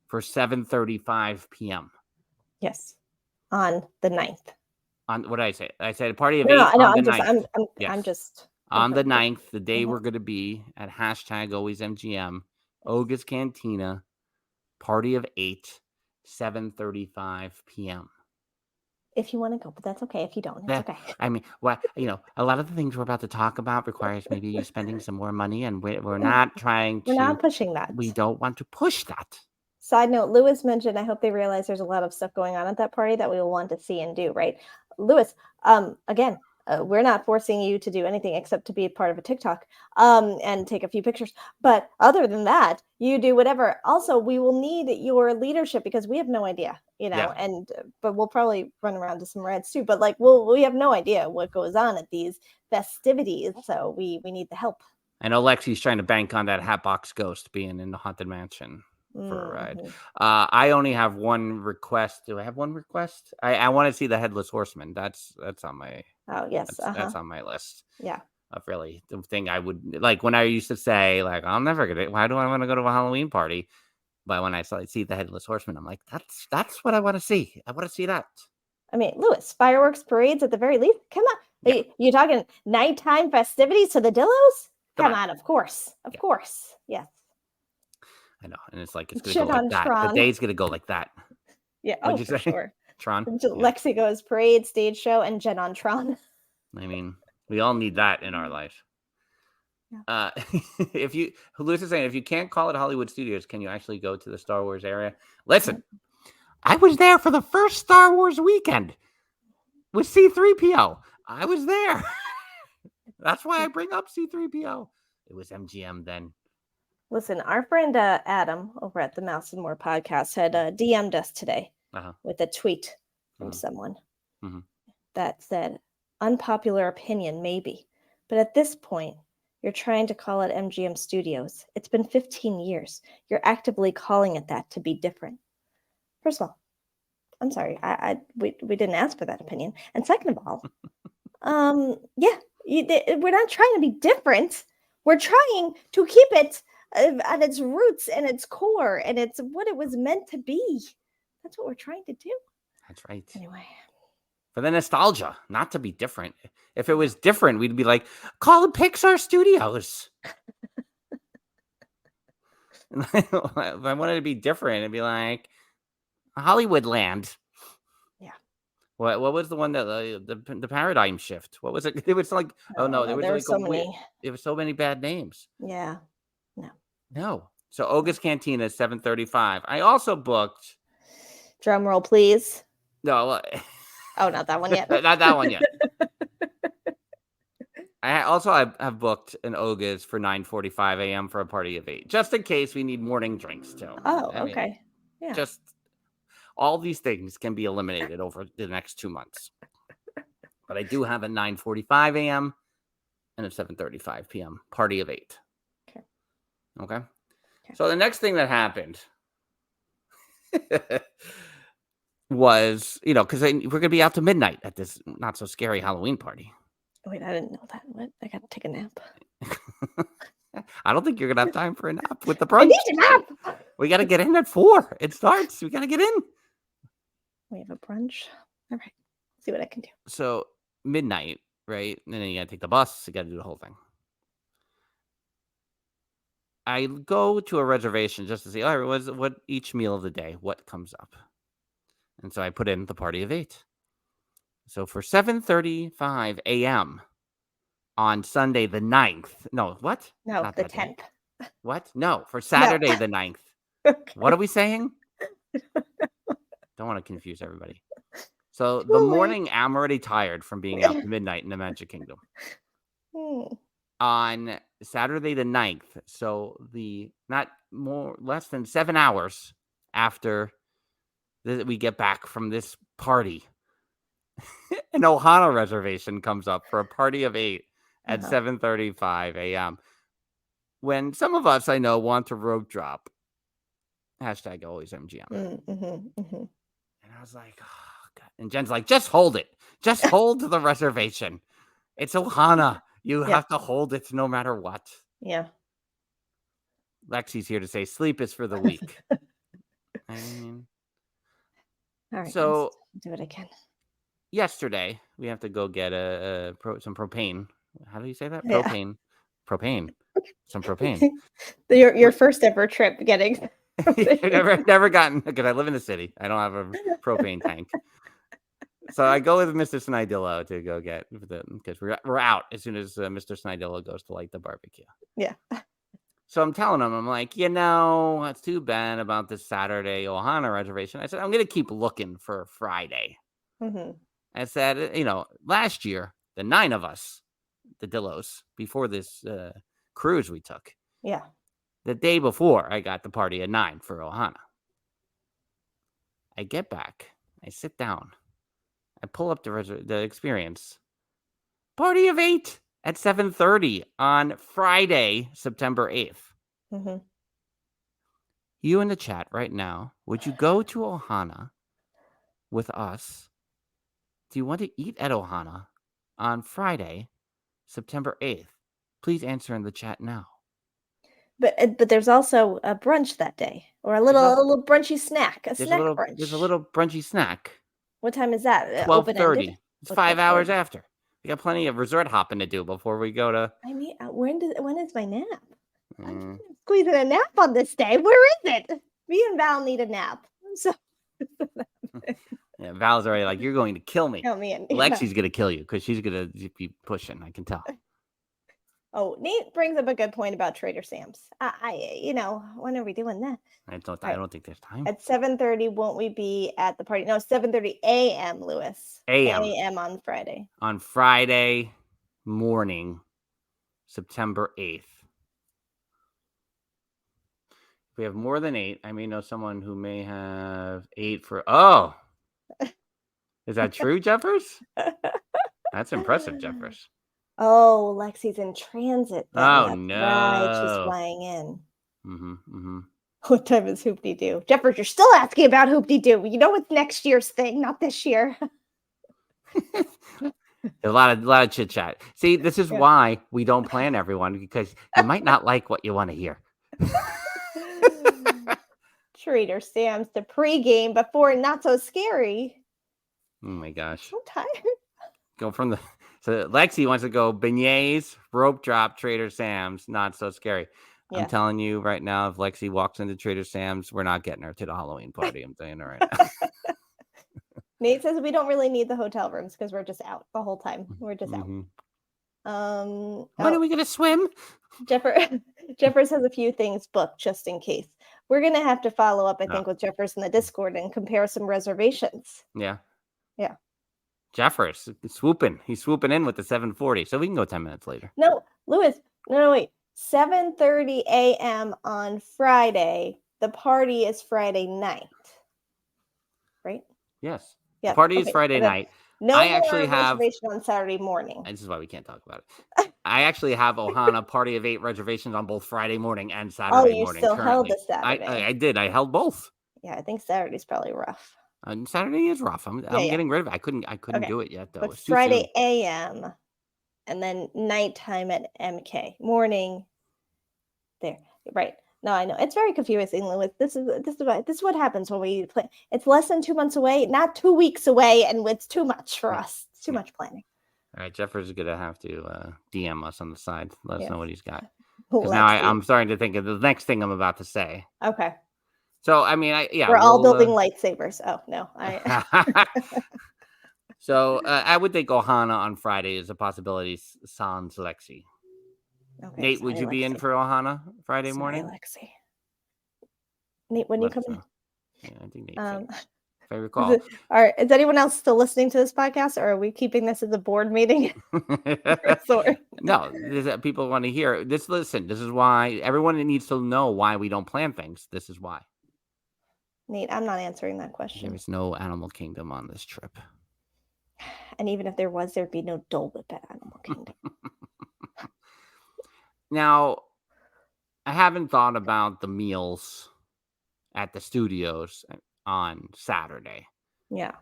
for 7:35 p.m. Yes. On the 9th. On what did I say? I said a party of 8 No, on the 9th. I'm just on the 9th, the day we're going to be at #AlwaysMGM, Oga's Cantina, party of 8, 7:35 p.m. If you want to go, but that's okay. If you don't, it's okay. I mean, a lot of the things we're about to talk about requires maybe you spending some more money, and we're not trying to. We're not pushing that. We don't want to push that. Side note, Lewis mentioned, I hope they realize there's a lot of stuff going on at that party that we will want to see and do, right? Lewis, again, we're not forcing you to do anything except to be a part of a TikTok and take a few pictures. But other than that, you do whatever. Also, we will need your leadership because we have no idea, but we'll probably run around to some reds too. But we have no idea what goes on at these festivities. So we need the help. I know Lexi's trying to bank on that Hatbox Ghost being in the Haunted Mansion for a ride. I only have one request. Do I have one request? I want to see the Headless Horseman. That's on my... Oh, yes. That's on my list. Yeah. Of really the thing I would like when I used to say, I'm never going to, why do I want to go to a Halloween party? But when I see the Headless Horseman, I'm like, that's what I want to see. I want to see that. I mean, Lewis, fireworks, parades at the very least. Come on. Yeah. You talking nighttime festivities to the Dillos? Come on. Of course. Of course. Yes. I know. And it's like, it's going to go like that. Tron. The day's going to go like that. Yeah. What'd you say? Sure. Tron. Lexi goes parade, stage show, and Jen on Tron. I mean, we all need that in our life. Yeah. Lewis is saying, if you can't call it Hollywood Studios, can you actually go to the Star Wars area? Listen, I was there for the first Star Wars weekend with C-3PO. I was there. That's why I bring up C-3PO. It was MGM then. Listen, our friend Adam over at the Mouse and More podcast had DM'd us today with a tweet from someone that said, unpopular opinion, maybe. But at this point, you're trying to call it MGM Studios. It's been 15 years. You're actively calling it that to be different. First of all, I'm sorry. We didn't ask for that opinion. And second of all, we're not trying to be different. We're trying to keep it at its roots and its core, and it's what it was meant to be. That's what we're trying to do. That's right. Anyway. For the nostalgia, not to be different. If it was different, we'd be like, call it Pixar Studios. If I wanted to be different, it'd be like Hollywood Land. Yeah. What was the one that the paradigm shift? What was it? It was like, there was so many. It was so many bad names. Yeah. No. So Oga's Cantina is 7:35. I also booked. Drum roll, please. No. Oh, not that one yet. Not that one yet. I have booked an Oga's for 9:45 a.m. for a party of 8, just in case we need morning drinks too. Oh, okay. Yeah. Just all these things can be eliminated over the next 2 months. But I do have a 9:45 a.m. and a 7:35 p.m. party of 8. Okay. So the next thing that happened was, because we're going to be out to midnight at this not so scary Halloween party. Wait, I didn't know that. What? I got to take a nap. I don't think you're gonna have time for a nap with the I brunch. need to nap. We got to get in at 4. It starts. We got to get in. We have a brunch. All right. See what I can do. So midnight, right? And then you got to take the bus. You got to do the whole thing. I go to a reservation just to see, all right, what each meal of the day, what comes up. And so I put in the party of 8. So for 7:35 a.m. on Sunday the 9th. No, what? No, Not the that day. 10th. What? No, for Saturday the 9th. Okay. What are we saying? Don't want to confuse everybody. So the Too late. morning, I'm already tired from being out to midnight in the Magic Kingdom. Hmm. On Saturday the 9th, so less than 7 hours after we get back from this party, an Ohana reservation comes up for a party of 8 at 7:35 a.m. When some of us I know want to rope drop. Hashtag always MGM. And I was like, oh, God. And Jen's like, just hold it. Just hold the reservation. It's Ohana. You have to hold it no matter what. Yeah. Lexi's here to say sleep is for the weak. I mean, All right. so let's do what I can. yesterday we have to go get some propane. How do you say that? Yeah. Propane. Some propane. Your first ever trip getting. never gotten, because I live in the city. I don't have a propane tank. So I go with Mr. Snidillo to go get because we're out as soon as Mr. Snidillo goes to light the barbecue. Yeah. So I'm telling him, I'm like, it's too bad about this Saturday Ohana reservation. I said, I'm going to keep looking for Friday. I said, last year, the 9 of us, the Dillos, before this cruise we took. Yeah. The day before, I got the party at 9 for Ohana. I get back. I sit down. I pull up the experience. Party of 8 at 7:30 on Friday, September 8th. You in the chat right now, would you go to Ohana with us? Do you want to eat at Ohana on Friday, September 8th? Please answer in the chat now. But there's also a brunch that day, or a little brunchy snack, brunch. There's a little brunchy snack. What time is that? 12:30. It's 5 hours 12:30. after. We got plenty of resort hopping to do before we go to. I mean, when is my nap? I'm squeezing a nap on this day. Where is it? Me and Val need a nap. So. Yeah, Val's already like, you're going to kill me. Kill me. Lexi's going to kill you because she's going to be pushing. I can tell. Oh, Nate brings up a good point about Trader Sam's. When are we doing that? I don't think there's time. At 7:30, won't we be at the party? No, 7:30 a.m., Lewis. A.m. on Friday. On Friday morning, September 8th. If we have more than 8, I may know someone who may have 8 for... Oh! Is that true, Jeffers? That's impressive, Jeffers. Oh, Lexi's in transit. Oh, no. Right, she's flying in. What time is Hoop-Dee-Doo? Jeffers, you're still asking about Hoop-Dee-Doo. You know it's next year's thing, not this year. A lot of chit-chat. See, this is why we don't plan everyone, because you might not like what you want to hear. Trader Sam's, the pregame before Not So Scary. Oh, my gosh. I'm tired. Go from the... So Lexi wants to go beignets, rope drop, Trader Sam's, Not So Scary. Yeah. I'm telling you right now, if Lexi walks into Trader Sam's, we're not getting her to the Halloween party. I'm saying it right now. Nate says we don't really need the hotel rooms because we're just out the whole time. We're just out. When are we going to swim? Jeffers has a few things booked just in case. We're going to have to follow up, I think, with Jeffers in the Discord and compare some reservations. Yeah. Yeah. Jeffers swooping. He's swooping in with the 7:40, so we can go 10 minutes later. No, Lewis. No, wait. 7:30 a.m. on Friday. The party is Friday night. Right? Yes. Yeah. The party is Friday night. No, I actually have reservation on Saturday morning. This is why we can't talk about it. I actually have Ohana party of 8 reservations on both Friday morning and Saturday morning. Oh, you still held the Saturday. I did. I held both. Yeah, I think Saturday's probably rough. Saturday is rough. I'm getting rid of it. I couldn't do it yet though. But Friday a.m. and then nighttime at MK. Morning There, right. No, I know. It's very confusing, Lewis. This is what happens when we play. It's less than 2 months away, not 2 weeks away, and it's too much for us. It's too much planning. All right, Jeffers is gonna have to DM us on the side. Let us know what he's got. Let's Because now see. I'm starting to think of the next thing I'm about to say. Okay. So I mean, We're all building lightsabers. Oh no, So I would think Ohana on Friday is a possibility. Sans Lexi. Okay, Nate, would you be in for Ohana Friday morning? Lexi. Nate, when you come in? Yeah, I think Nate. If I recall. Is anyone else still listening to this podcast, or are we keeping this as a board meeting? No, people want to hear this. Listen, this is why everyone needs to know why we don't plan things. This is why. Nate, I'm not answering that question. There is no animal kingdom on this trip. And even if there was, there'd be no Dole Whip at Animal Kingdom. Now, I haven't thought about the meals at the studios on Saturday. Yeah.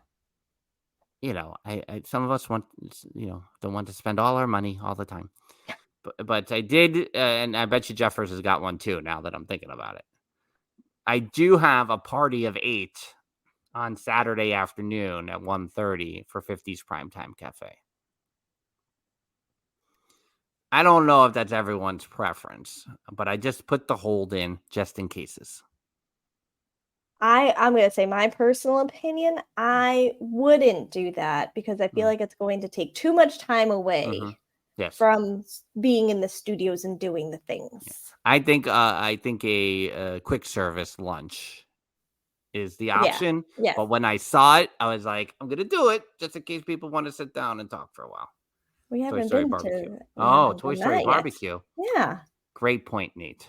You know, I some of us want, don't want to spend all our money all the time. But I did, and I bet you Jeffers has got one too, now that I'm thinking about it. I do have a party of 8 on Saturday afternoon at 1:30 for 50's Primetime Cafe. I don't know if that's everyone's preference, but I just put the hold in just in cases. I'm going to say my personal opinion. I wouldn't do that because I feel like it's going to take too much time away from being in the studios and doing the things. Yeah. I think a quick service lunch is the option. Yeah. But when I saw it, I was like, I'm going to do it just in case people want to sit down and talk for a while. We haven't Toy Story been Barbecue. to Toy Story Barbecue. Yeah. Great point, Nate.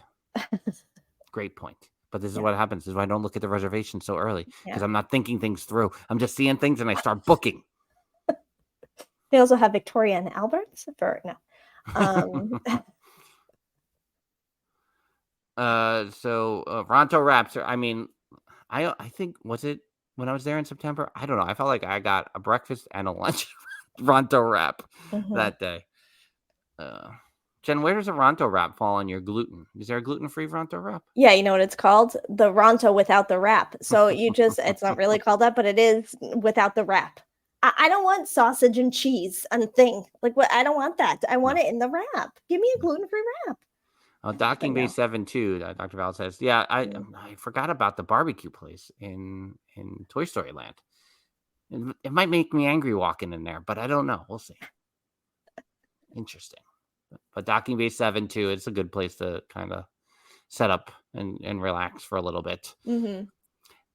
Great point. But this is what happens is I don't look at the reservation so early because I'm not thinking things through. I'm just seeing things and I start booking. They also have Victoria and Albert's for no. So Ronto wraps. I mean, I think was it when I was there in September? I don't know. I felt like I got a breakfast and a lunch Ronto wrap that day. Jen, where does a Ronto wrap fall on your gluten? Is there a gluten-free Ronto wrap? Yeah, you know what it's called? The Ronto without the wrap. So it's not really called that, but it is without the wrap. I don't want sausage and cheese and thing. Like what? I don't want that. I want it in the wrap. Give me a gluten-free wrap. Docking Bay 7-2, Dr. Val says. Yeah, I forgot about the barbecue place in Toy Story Land. It might make me angry walking in there, but I don't know. We'll see. Interesting. But Docking Bay 7-2, it's a good place to kind of set up and relax for a little bit. Mm-hmm.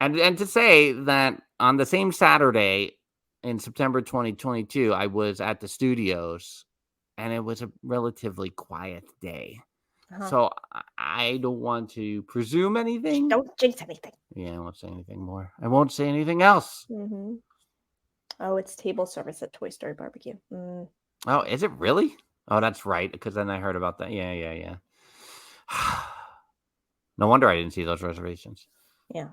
And to say that on the same Saturday in September 2022, I was at the studios, and it was a relatively quiet day. So I don't want to presume anything. Don't jinx anything. Yeah, I won't say anything more. I won't say anything else. Mm-hmm. Oh, it's table service at Toy Story Barbecue. Oh, is it really? Oh, that's right. Because then I heard about that. Yeah. No wonder I didn't see those reservations. Yeah.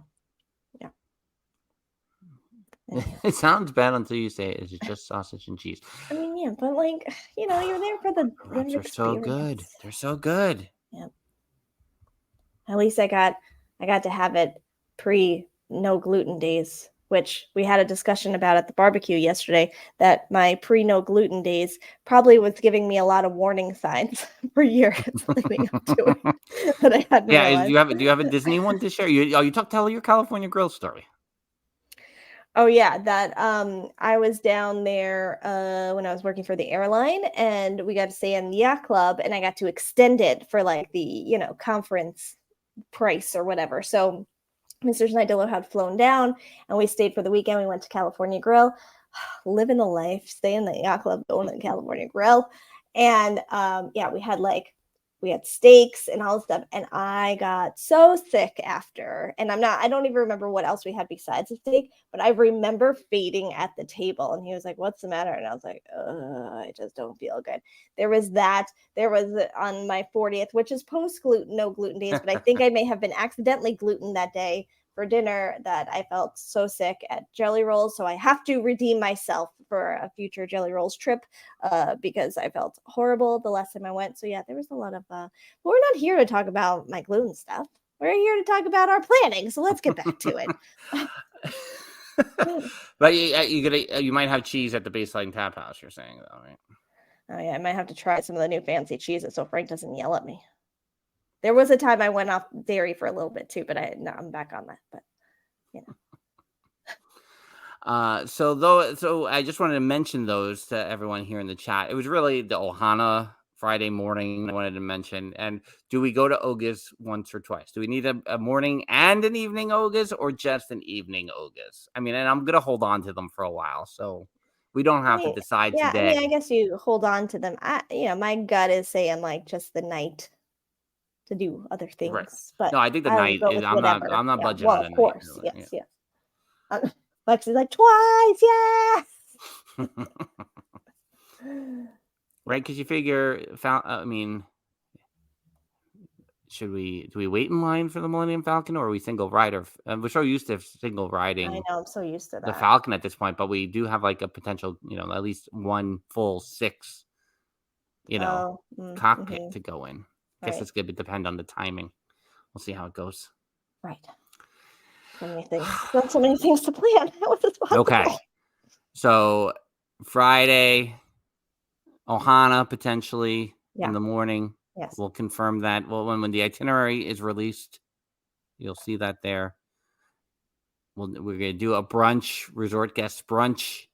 It sounds bad until you say it. It's just sausage and cheese. I mean, yeah, but like, you're there for the wraps are so good. They're so good. Yeah. At least I got to have it pre no gluten days, which we had a discussion about at the barbecue yesterday, that my pre no gluten days probably was giving me a lot of warning signs for years leading up to it that I hadn't realized. Do you have a Disney one to share? Tell your California Grill story. Oh yeah, that I was down there when I was working for the airline, and we got to stay in the yacht club, and I got to extend it for like the conference price or whatever. So Mr. Dillo had flown down, and we stayed for the weekend. We went to California Grill, living the life, stay in the yacht club, going to the California Grill, and we had steaks and all this stuff, and I got so sick after. And I don't even remember what else we had besides the steak, but I remember fading at the table, and he was like, "What's the matter?" And I was like, "I just don't feel good." There was on my 40th, which is post gluten, no gluten days, but I think I may have been accidentally gluten that day for dinner that I felt so sick at Jelly Rolls. So I have to redeem myself for a future Jelly Rolls trip because I felt horrible the last time I went. So yeah, there was a lot of, but we're not here to talk about my gluten stuff. We're here to talk about our planning. So let's get back to it. But you might have cheese at the Baseline Tap House, you're saying, though, right? Oh yeah, I might have to try some of the new fancy cheeses so Frank doesn't yell at me. There was a time I went off dairy for a little bit too, but I'm back on that. But you know. So I just wanted to mention those to everyone here in the chat. It was really the Ohana Friday morning I wanted to mention. And do we go to Oga's once or twice? Do we need a morning and an evening Oga's or just an evening Oga's? I mean, and I'm going to hold on to them for a while. So we don't have to decide today. I mean, I guess you hold on to them. My gut is saying like just the night to do other things. Right. But no, I think the night is, I'm not budgeting on the night. Well, of course. Yes. Lexi's like, twice, yes. Right, because you figure, do we wait in line for the Millennium Falcon, or are we single rider? We're so used to single riding. I know, I'm so used to that. The Falcon at this point, but we do have like a potential, at least one full 6, cockpit to go in. I guess it's going to depend on the timing. We'll see how it goes. Right. So many things. Not so many things to plan. How is this possible? Okay. So Friday, Ohana potentially in the morning. Yes. We'll confirm that. Well, when the itinerary is released, you'll see that there. We're going to do a brunch, resort guest brunch,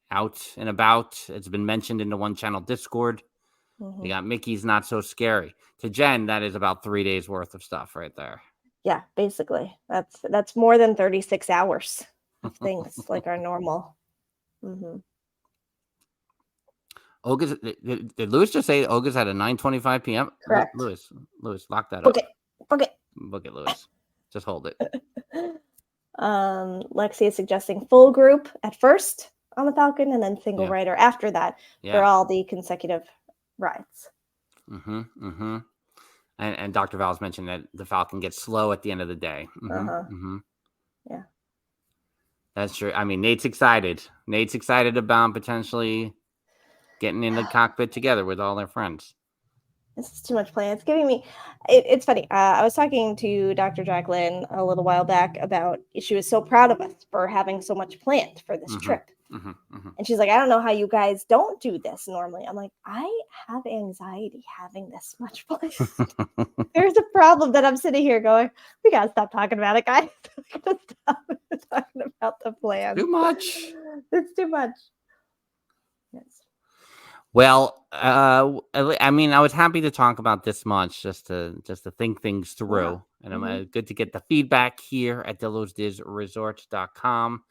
out and about. It's been mentioned in the One Channel Discord. Mm-hmm. You got Mickey's Not So Scary. To Jen, that is about 3 days worth of stuff right there. Yeah, basically. That's more than 36 hours of things like our normal. Mm-hmm. Oga's, did Lewis just say Oga's at a 9:25 p.m.? Correct. Lewis, lock that up. Book it, Lewis. Just hold it. Lexi is suggesting full group at first on the Falcon and then single rider after that for all the consecutive rides. And Dr. Val's mentioned that the Falcon gets slow at the end of the day. Yeah. That's true. I mean, Nate's excited. Nate's excited about potentially getting in the cockpit together with all their friends. This is too much plan. It's giving me... It's funny. I was talking to Dr. Jacqueline a little while back about... She was so proud of us for having so much planned for this trip. And she's like, I don't know how you guys don't do this normally. I'm like, I have anxiety having this much planned. There's a problem that I'm sitting here going, we got to stop talking about it, guys. We got to stop talking about the plan. Too much. It's too much. Yes. Well, I mean, I was happy to talk about this much just to think things through. And I'm good to get the feedback here at DillosDizResort.com.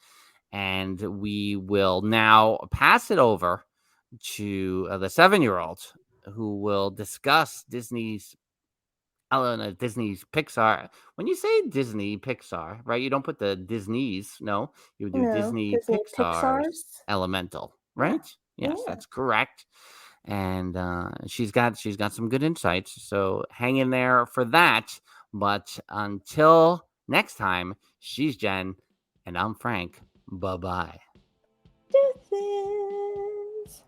And we will now pass it over to the 7-year-old who will discuss Disney's Pixar. When you say Disney Pixar, right? You don't put the Disney's. No, you do Disney Pixar's Elemental, right? Yes, that's correct. And she's got some good insights. So hang in there for that. But until next time, she's Jen and I'm Frank. Bye-bye. Deuces.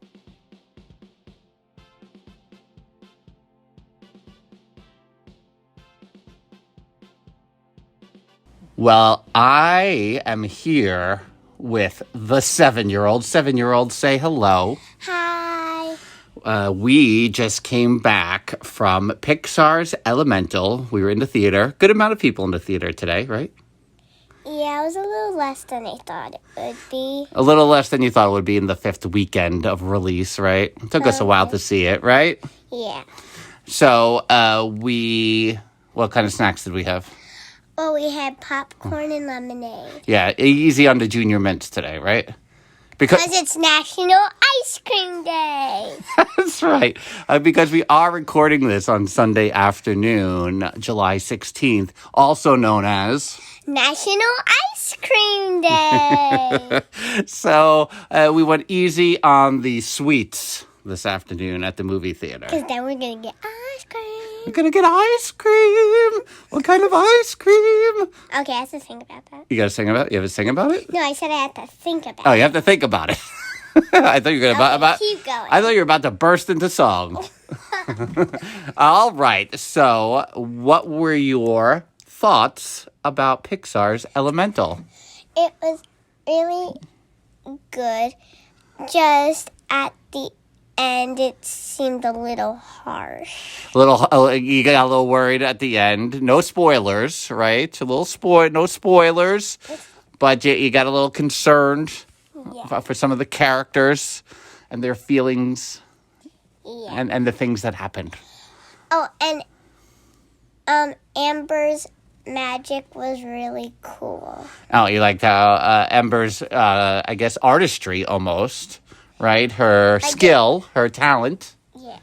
Well, I am here with the 7-year-old. 7-year-old, say hello. Hi. We just came back from Pixar's Elemental. We were in the theater. Good amount of people in the theater today, right? Yeah, it was a little less than I thought it would be. A little less than you thought it would be in the 5th weekend of release, right? It took us a while to see it, right? Yeah. So, what kind of snacks did we have? Well, we had popcorn and lemonade. Yeah, easy on the junior mints today, right? Because it's National Ice Cream Day. That's right. Because we are recording this on Sunday afternoon, July 16th, also known as National Ice Cream Day. So we went easy on the sweets this afternoon at the movie theater. Because then we're going to get ice cream. We're gonna get ice cream. What kind of ice cream? Okay, I have to think about that. You gotta sing about it? You have to sing about it? No, I said I have to think about Oh, it. you have to think about it. I thought you were gonna Okay, keep going. I thought you were about to burst into song. All right. So, what were your thoughts about Pixar's Elemental? It was really good. Just at the end, it seemed a little harsh. You got a little worried at the end. No spoilers, right? No spoilers, but you got a little concerned for some of the characters and their feelings and the things that happened. Oh, and Amber's magic was really cool. Oh, you liked how Ember's, I guess, artistry almost, right? Her skill, her talent. Yeah.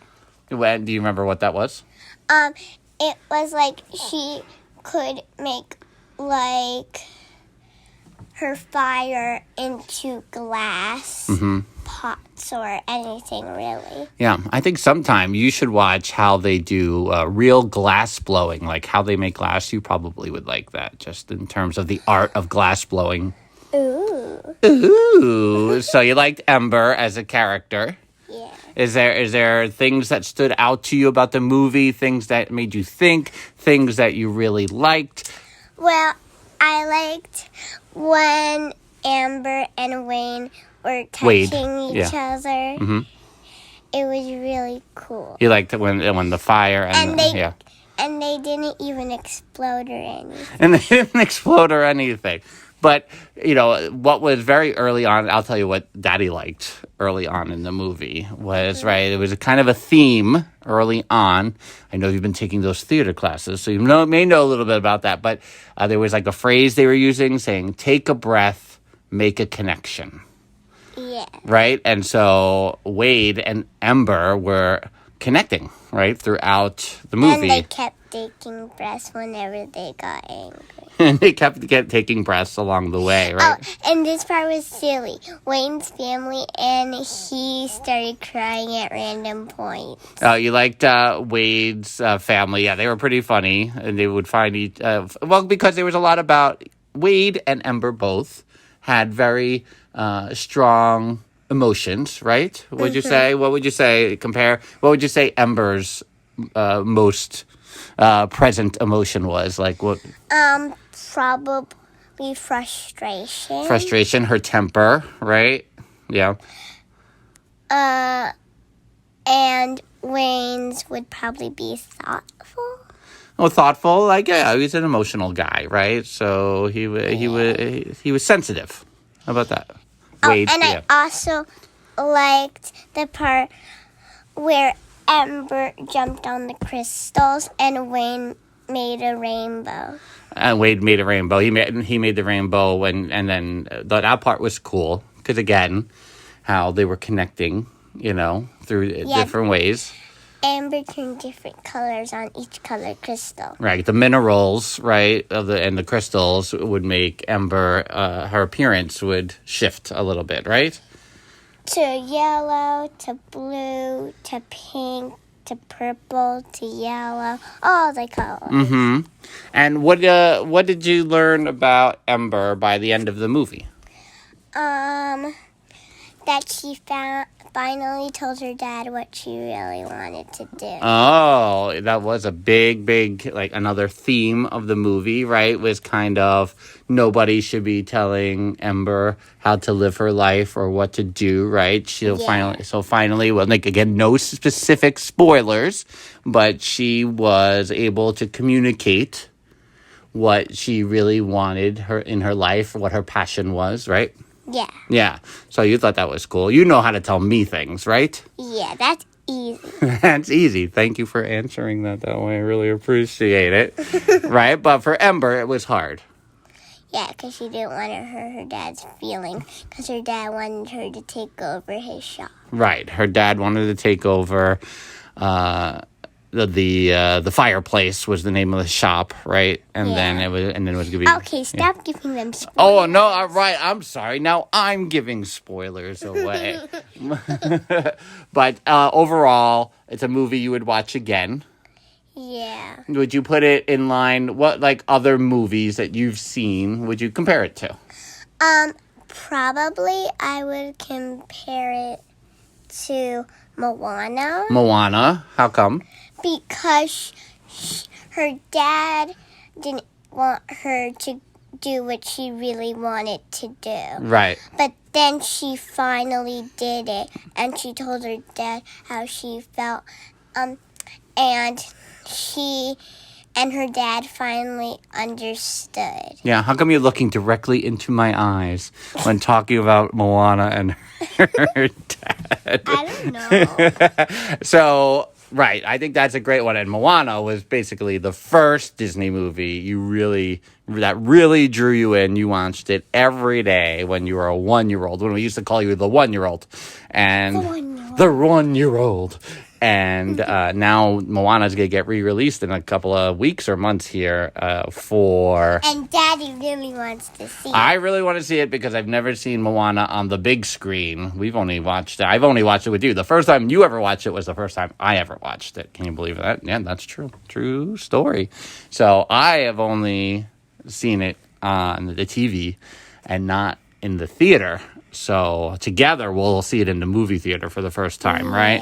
Do you remember what that was? It was like she could make like her fire into glass pots or anything really. Yeah, I think sometime you should watch how they do real glass blowing, like how they make glass. You probably would like that, just in terms of the art of glass blowing. Ooh. So you liked Ember as a character. Yeah. Is there things that stood out to you about the movie, things that made you think, things that you really liked? Well, I liked when Amber and Wayne were touching each other. Mm-hmm. It was really cool. You liked it when the fire and they didn't even explode or anything. And they didn't explode or anything. But, what was very early on, I'll tell you what Daddy liked early on in the movie was, right, it was a kind of a theme early on. I know you've been taking those theater classes, so you may know a little bit about that. But there was like a phrase they were using saying, take a breath, make a connection. Yeah. Right? And so Wade and Ember were connecting, right, throughout the movie. And they kept taking breaths whenever they got angry. And they kept taking breaths along the way, right? Oh, and this part was silly. Wayne's family, and he started crying at random points. Oh, you liked Wade's family. Yeah, they were pretty funny. And they would find because there was a lot about Wade and Ember both had very strong emotions, right? Would you say? What would you say? What would you say Ember's most present emotion was? Like what? Probably frustration. Frustration, her temper, right? Yeah. And Wayne's would probably be thoughtful. Oh, thoughtful. Like, yeah, he's an emotional guy, right? So he was sensitive. How about that? Wade, I also liked the part where Ember jumped on the crystals and Wayne made a rainbow. And Wade made a rainbow. He made the rainbow, and then that part was cool because again, how they were connecting, through different ways. Amber turned different colors on each color crystal. Right, the minerals, right, and the crystals would make Ember, her appearance would shift a little bit, right? To yellow, to blue, to pink, to purple, to yellow, all the colors. Mm-hmm. And what did you learn about Ember by the end of the movie? That she finally told her dad what she really wanted to do. Oh, that was a big, like another theme of the movie, right? Was kind of nobody should be telling Ember how to live her life or what to do, right? Finally, well, like again, no specific spoilers, but she was able to communicate what she really wanted in her life, what her passion was, right? Yeah. Yeah. So you thought that was cool. You know how to tell me things, right? Yeah, that's easy. That's easy. Thank you for answering that way. I really appreciate it. Right? But for Ember, it was hard. Yeah, because she didn't want to hurt her dad's feelings because her dad wanted her to take over his shop. Right. Her dad wanted to take over the fireplace was the name of the shop, right? And then it was gonna be okay. Stop giving them spoilers. Oh no! All right, I'm sorry. Now I'm giving spoilers away. But overall, it's a movie you would watch again. Yeah. Would you put it in line, what, like, other movies that you've seen, would you compare it to? Probably I would compare it to Moana. Moana, how come? Because her dad didn't want her to do what she really wanted to do. Right. But then she finally did it, and she told her dad how she felt, and her dad finally understood. Yeah, how come you're looking directly into my eyes when talking about Moana and her dad? I don't know. So, right, I think that's a great one. And Moana was basically the first Disney movie that really drew you in. You watched it every day when you were a 1-year-old, when we used to call you the 1-year-old. And the 1-year-old. And now Moana's going to get re-released in a couple of weeks or months here for... And Daddy really wants to see it. I really want to see it because I've never seen Moana on the big screen. I've only watched it with you. The first time you ever watched it was the first time I ever watched it. Can you believe that? Yeah, that's true. True story. So I have only seen it on the TV and not in the theater. So together we'll see it in the movie theater for the first time, right?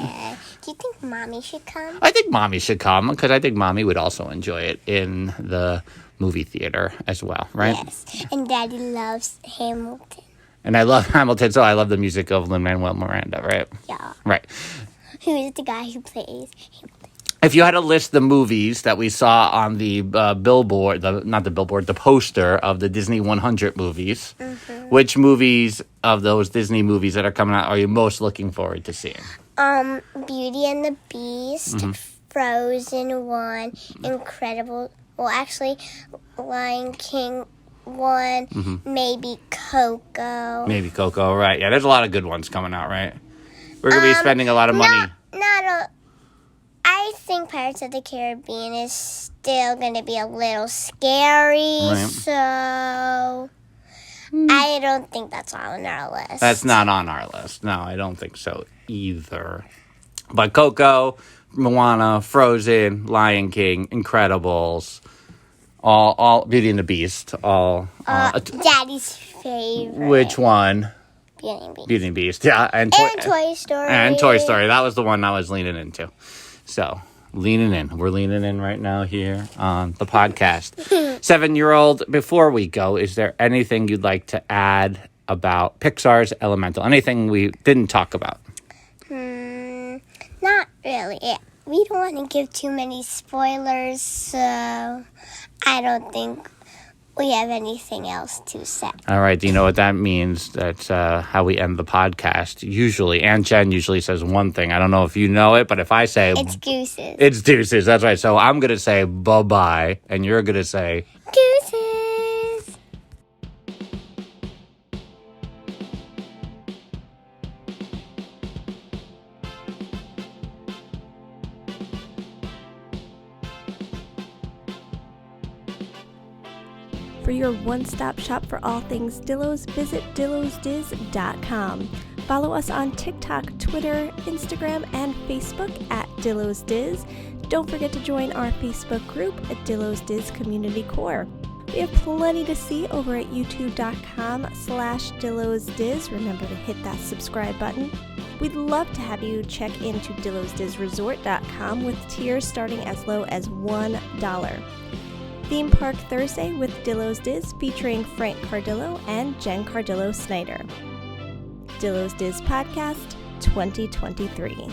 Do you think Mommy should come? I think Mommy should come because I think Mommy would also enjoy it in the movie theater as well, right? Yes, and Daddy loves Hamilton. And I love Hamilton, so I love the music of Lin-Manuel Miranda, right? Yeah. Right. Who is the guy who plays Hamilton? If you had to list the movies that we saw on the billboard, the poster of the Disney 100 movies, which movies of those Disney movies that are coming out are you most looking forward to seeing? Beauty and the Beast, Frozen 1, Incredible, well, actually, Lion King 1, maybe Coco. Maybe Coco, right. Yeah, there's a lot of good ones coming out, right? We're going to be spending a lot of money. I think Pirates of the Caribbean is still going to be a little scary, so I don't think that's on our list. That's not on our list. No, I don't think so either. But Coco, Moana, Frozen, Lion King, Incredibles, all Beauty and the Beast, all. Daddy's favorite. Which one? Beauty and the Beast. Beauty and the Beast, yeah, and Toy Story. And Toy Story. That was the one I was leaning into. So, leaning in. We're leaning in right now here on the podcast. 7-year-old, before we go, is there anything you'd like to add about Pixar's Elemental? Anything we didn't talk about? Not really. We don't want to give too many spoilers, so I don't think we have anything else to say. All right. Do you know what that means? That's how we end the podcast. Usually, Aunt Jen usually says one thing. I don't know if you know it, but if I say... It's deuces. It's deuces. That's right. So I'm going to say bye-bye, and you're going to say... Deuces. For your one-stop shop for all things Dillos, visit DillosDiz.com. Follow us on TikTok, Twitter, Instagram, and Facebook at DillosDiz. Don't forget to join our Facebook group at Dillos CommunityCore. We have plenty to see over at youtube.com/DillosDiz. Remember to hit that subscribe button. We'd love to have you check into DillosDizResort.com with tiers starting as low as $1. Theme Park Thursday with Dillo's Diz featuring Frank Cardillo and Jen Cardillo Snyder. Dillo's Diz Podcast 2023.